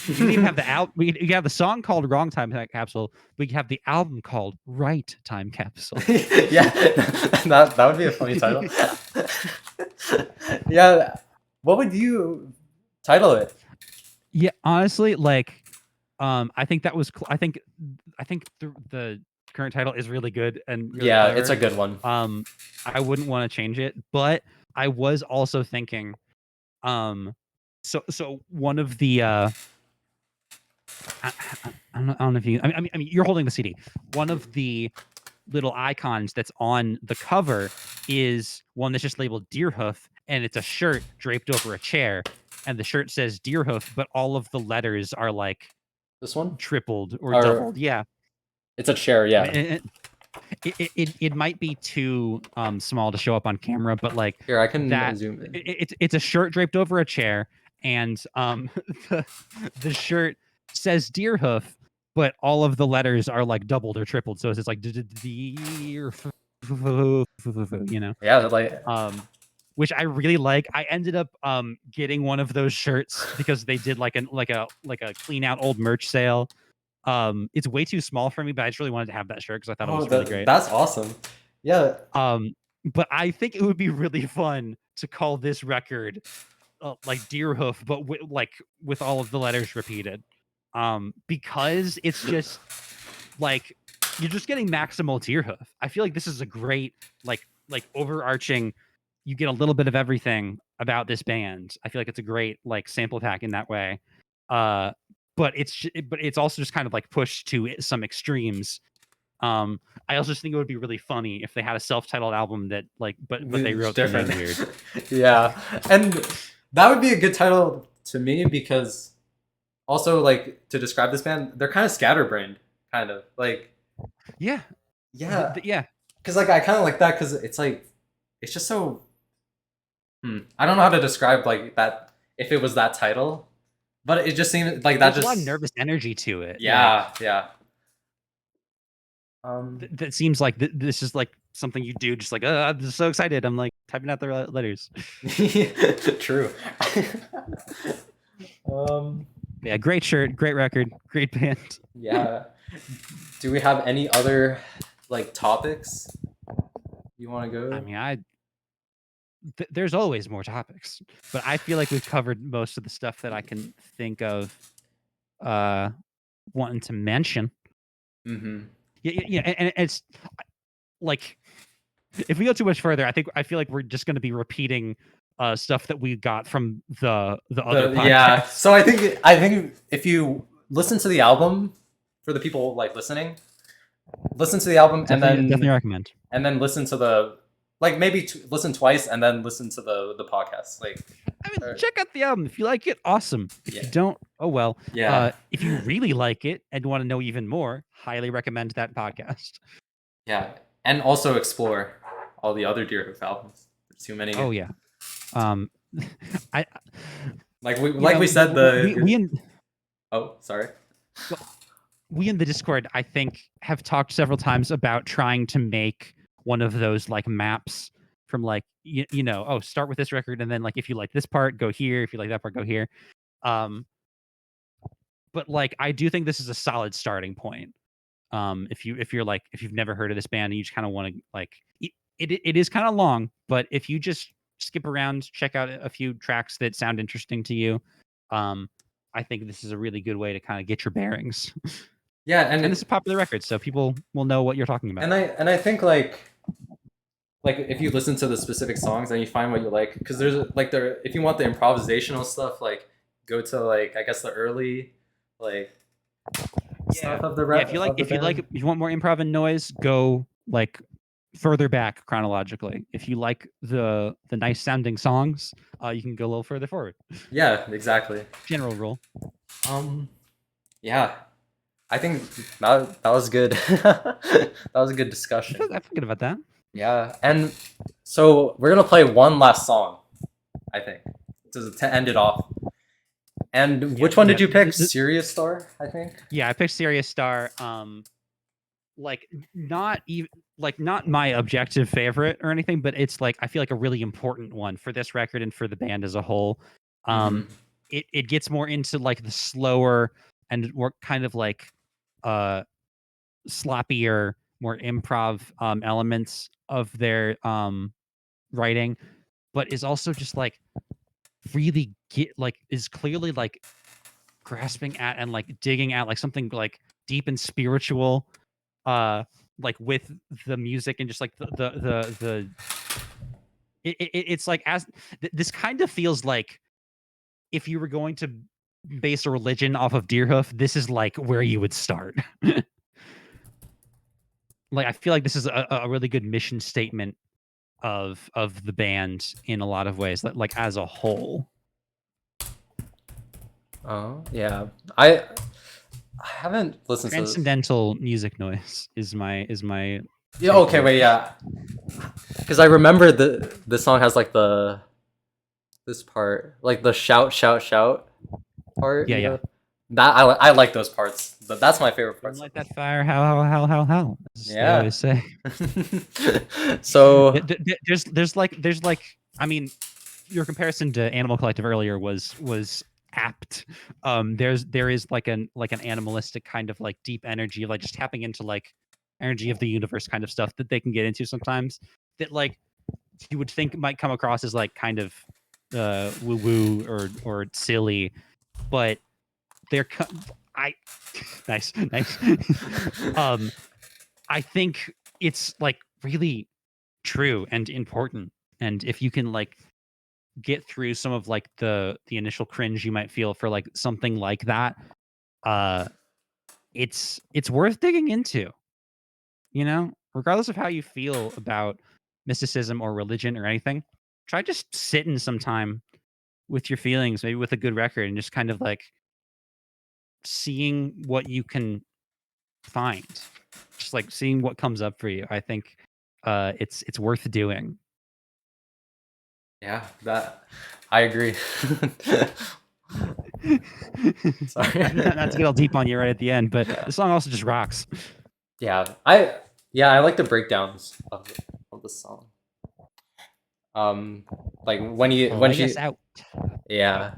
you even have the you have the song called Wrong Time Capsule. We have the album called Right Time Capsule. Yeah, that would be a funny title. Yeah, what would you title it? Yeah, honestly, like, I think that was. I think the current title is really good and really Yeah, clever. it's a good one. I wouldn't want to change it, but I was also thinking, so one of the I don't know if you. I mean, you're holding the CD. One of the little icons that's on the cover is one that's just labeled Deerhoof, and it's a shirt draped over a chair, and the shirt says Deerhoof, but all of the letters are like This one? tripled or Or doubled. Yeah, it's a chair, I yeah. mean, it might be too small to show up on camera, but like Here, I can that zoom in. it's a shirt draped over a chair, and the shirt says Deerhoof, but all of the letters are like doubled or tripled, so it's like Deer, you know. Yeah, like Which I really like. I ended up getting one of those shirts because they did like a clean out old merch sale. It's way too small for me, but I just really wanted to have that shirt because I thought it oh, was really great. that's awesome. Yeah. But I think it would be really fun to call this record like Deerhoof, but with all of the letters repeated. Because it's just like you're just getting maximal Deerhoof. I feel like this is a great like overarching. You get a little bit of everything about this band. I feel like it's a great like sample pack in that way. Uh, but it's also just kind of like pushed to some extremes. I also just think it would be really funny if they had a self-titled album that like, but they It's wrote different. something weird. Yeah, and that would be a good title to me because also like to describe this band, they're kind of scatterbrained, kind of like Yeah, yeah, yeah. because like I kind of like that because it's like it's just so. I don't know how to describe like that if it was that title, but it just seemed like that There's a lot of just nervous energy to it. yeah, yeah. That seems like this is like something you do. Just like, I'm just so excited. I'm like typing out the letters. True. Yeah, great shirt, great record, great band. Yeah. Do we have any other like topics you want to I go? mean, there's always more topics, but I feel like we've covered most of the stuff that I can think of. wanting to mention. Mm-hmm. Yeah, and it's like if we go too much further, I feel like we're just going to be repeating stuff that we got from the other Yeah. podcast. So I think if you listen to the album, for the people like listening, listen to the album Definitely recommend. and then listen to the like maybe listen twice and then listen to the podcast. Like, I mean, check out the album. If you like it, awesome. If you don't, oh well. Yeah. If you really like it and want to know even more, highly recommend that podcast. Yeah, and also explore all the other Deerhoof albums. There's too many. Oh yeah. I we said we oh, sorry. We in the Discord, I think, have talked several times about trying to make one of those like maps from like oh, start with this record and then like if you like this part, go here. If you like that part, go here. But like I do think this is a solid starting point. If you've never heard of this band and you just kind of want to like it is kind of long, but if you just skip around, check out a few tracks that sound interesting to you, I think this is a really good way to kind of get your bearings. Yeah, and this is a popular record, so people will know what you're talking about. And I think like if you listen to the specific songs and you find what you like, because there's like if you want the improvisational stuff, like go to like I guess the early like stuff of the rap. If you want more improv and noise, go like further back chronologically. If you like the nice sounding songs, you can go a little further forward. Yeah, exactly. General rule. Yeah, I think that was good. That was a good discussion. I forget about that. Yeah, and so we're gonna play one last song, I think, to end it off. And which one did you pick? Serious Star, I think. Yeah, I picked Serious Star. Like not even like not my objective favorite or anything, but it's like I feel like a really important one for this record and for the band as a whole. It gets more into like the slower and more kind of like sloppier, more improv elements of their writing, but is also just like really is clearly like grasping at and like digging at like something like deep and spiritual like with the music and just like it's like this kind of feels like if you were going to base a religion off of Deerhoof, this is like where you would start. Like I feel like this is a really good mission statement of the band in a lot of ways, like as a whole. Oh yeah, I haven't listened to Transcendental music noise is my yeah. Okay, wait, yeah, because I remember the song has like this part, like the shout part. Yeah. That I like those parts. That's my favorite part. Light that fire, how. Yeah. They always say. So there's like I mean, your comparison to Animal Collective earlier was apt. There is like an animalistic kind of like deep energy of like just tapping into like energy of the universe kind of stuff that they can get into sometimes that like you would think might come across as like kind of woo woo or silly, but they're nice. I think it's like really true and important, and if you can like get through some of like the initial cringe you might feel for like something like that, it's worth digging into, regardless of how you feel about mysticism or religion or anything. Try just sitting some time with your feelings, maybe with a good record, and just kind of like seeing what you can find, just like seeing what comes up for you. I think it's worth doing. Yeah, that I agree. Sorry, not to get all deep on you right at the end, but the song also just rocks. Yeah, I like the breakdowns of the song. Like when she out. Yeah.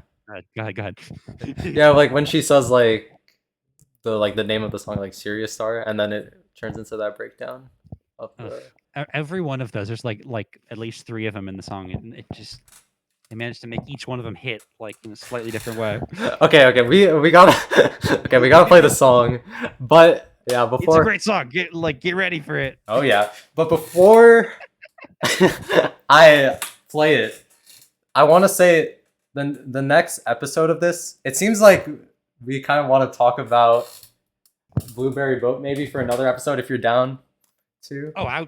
Go ahead. Yeah, like when she says like the name of the song, like Serious Star, and then it turns into that breakdown of the every one of those. There's like at least 3 of them in the song, and it just they managed to make each one of them hit like in a slightly different way. Okay, we gotta okay, we gotta play the song, but yeah, It's a before great song. Get ready for it. oh yeah, but before I play it, I want to say the next episode of this. It seems like we kind of want to talk about Blueberry Boat maybe for another episode if you're down to. Oh,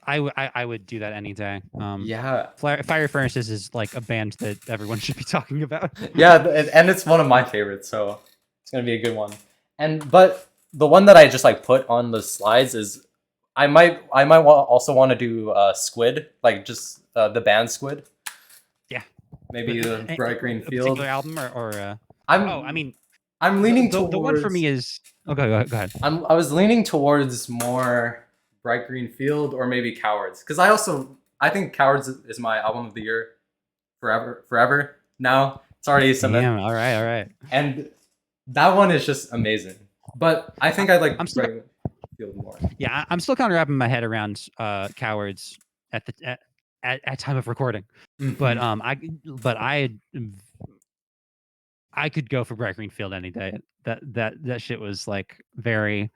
I would do that any day. Yeah, Fire Furnaces is like a band that everyone should be talking about. yeah, and it's one of my favorites, so it's gonna be a good one. And but the one that I just like put on the slides is also want to do Squid, like just the band Squid. Yeah, Maybe the Bright Green a Field. particular album or I mean, I'm leaning the towards one for me is okay. Go ahead. I was leaning towards more Bright Green Field or maybe Cowards, because I think Cowards is my album of the year forever now. It's already cemented. Damn, all right. And that one is just amazing. But I think I like I'm still- Bright Green Field more. Yeah, I'm still kind of wrapping my head around Cowards at time of recording. But I could go for Bright Green Field any day. That shit was like very.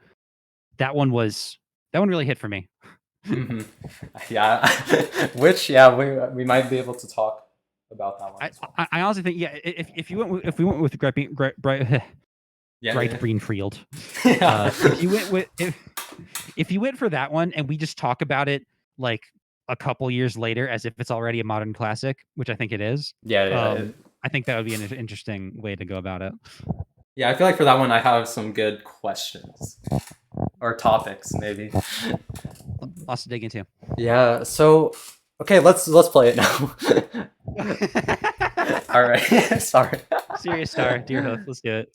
That one really hit for me. Mhm. Yeah, which we might be able to talk about that one. As well. I honestly think if we went with Bright Green Field, Yeah. if you went for that one and we just talk about it like a couple years later as if it's already a modern classic, which I think it is. Yeah. I think that would be an interesting way to go about it. Yeah, I feel like for that one I have some good questions or topics maybe. Lots to dig into. Yeah. So okay, let's play it now. All right. Sorry. Serious Star, Deerhoof. Let's do it.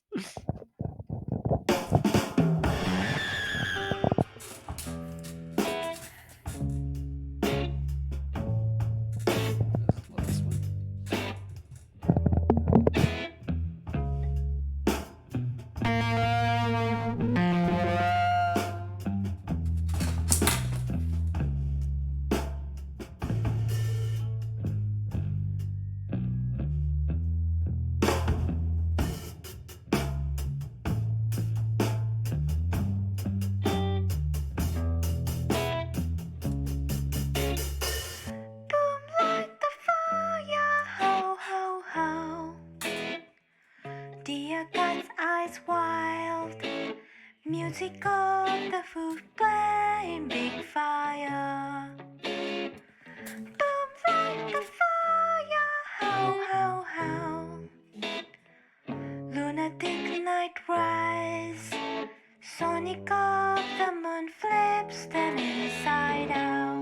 Music of the food flame, big fire. Boom like the fire, how. Lunatic night rise. Sonic of the moon flips them inside out.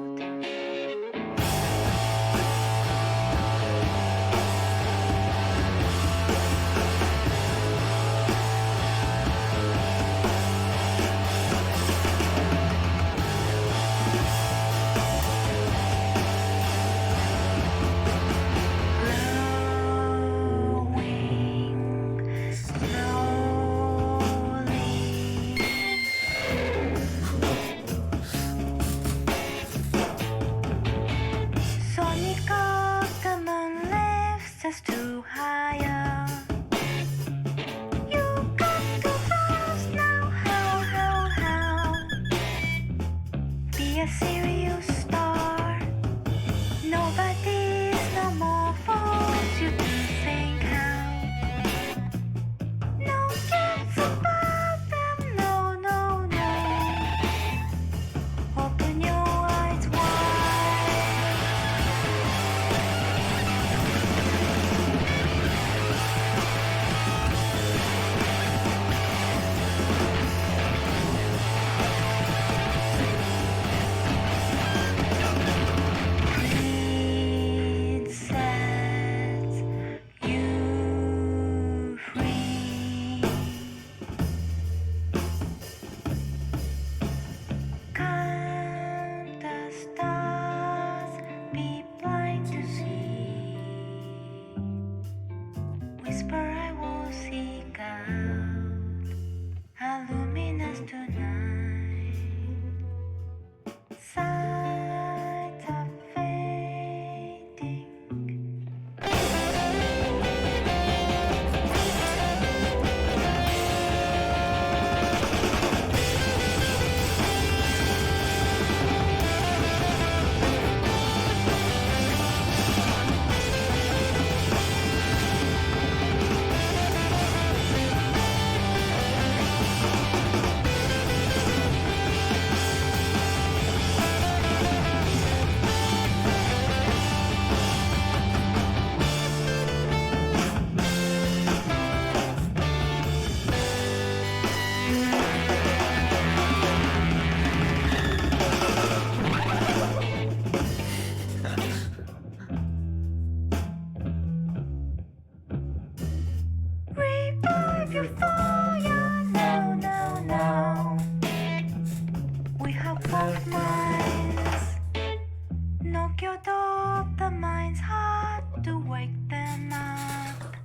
your dopamine's hard to wake them up.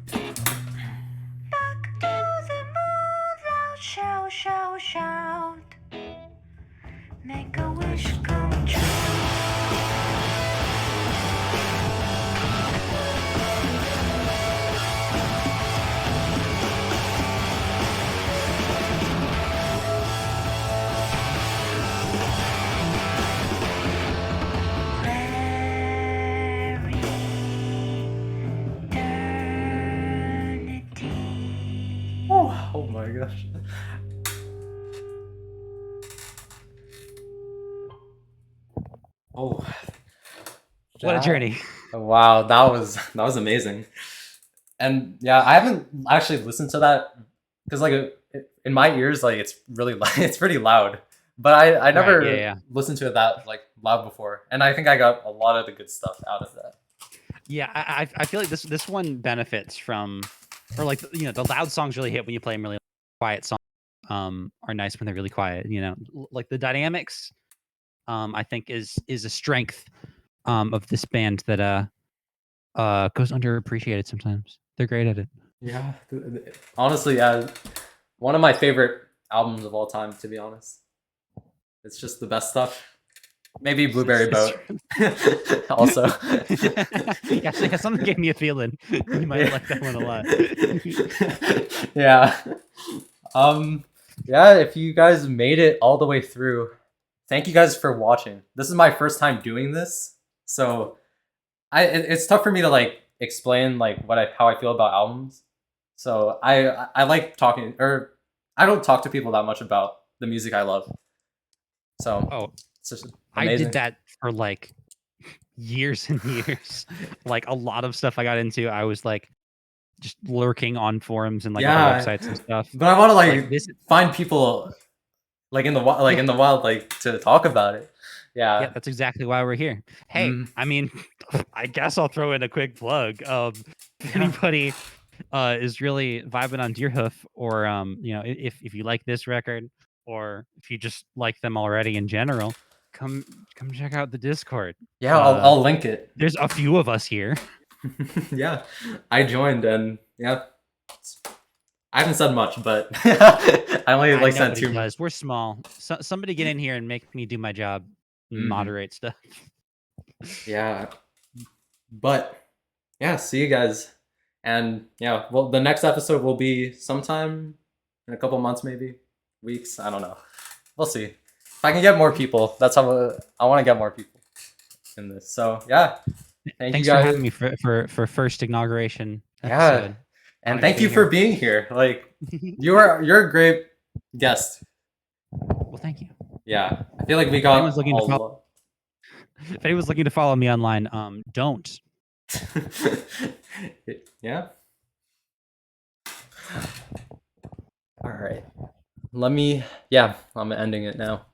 Back to the moon, loud shout, shout, shout. Make a wish come true. Eternity. Oh my gosh. Oh, What a that- journey. Wow, that was amazing. And yeah, I haven't actually listened to that because like in my ears, like it's really it's pretty loud. But I never Right, yeah. listened to it that like loud before, and I think I got a lot of the good stuff out of that. Yeah, I feel like this one benefits from, or like the loud songs really hit when you play them really quiet songs. Are nice when they're really quiet. Like the dynamics, I think is a strength, of this band that goes underappreciated sometimes. They're great at it. Yeah, honestly, yeah, one of my favorite albums of all time. To be honest, it's just the best stuff. Maybe Blueberry Boat. Also, yeah, something gave me a feeling you might like that one a lot. Yeah. Yeah, if you guys made it all the way through, thank you guys for watching. This is my first time doing this, so it's tough for me to like explain like how I feel about albums. So I like talking, or I don't talk to people that much about the music I love. So it's just amazing. I did that for like years and years. Like a lot of stuff I got into, I was like just lurking on forums and like other websites and stuff. But I want to Like, this- find people like in the in the wild like to talk about it. Yeah, that's exactly why we're here. Hey, I mean, I guess I'll throw in a quick plug. If anybody is really vibing on Deerhoof, or if you like this record, or if you just like them already in general, come check out the Discord. Yeah, I'll link it. There's a few of us here. Yeah, I joined, and yeah, I haven't said much, but I only like sent two. We're small. Somebody get in here and make me do my job, and moderate stuff. Yeah, but yeah, see you guys, and yeah, well, the next episode will be sometime in a couple months, maybe weeks. I don't know. We'll see. If I can get more people, that's how I want to get more people in this. So yeah, thanks for having me for first inauguration episode. Yeah, and thank you for being here. Like you're a great guest. Well, thank you. Yeah, I feel like we got. If anyone's looking to follow me online, don't. Yeah. All right. Let me. Yeah, I'm ending it now.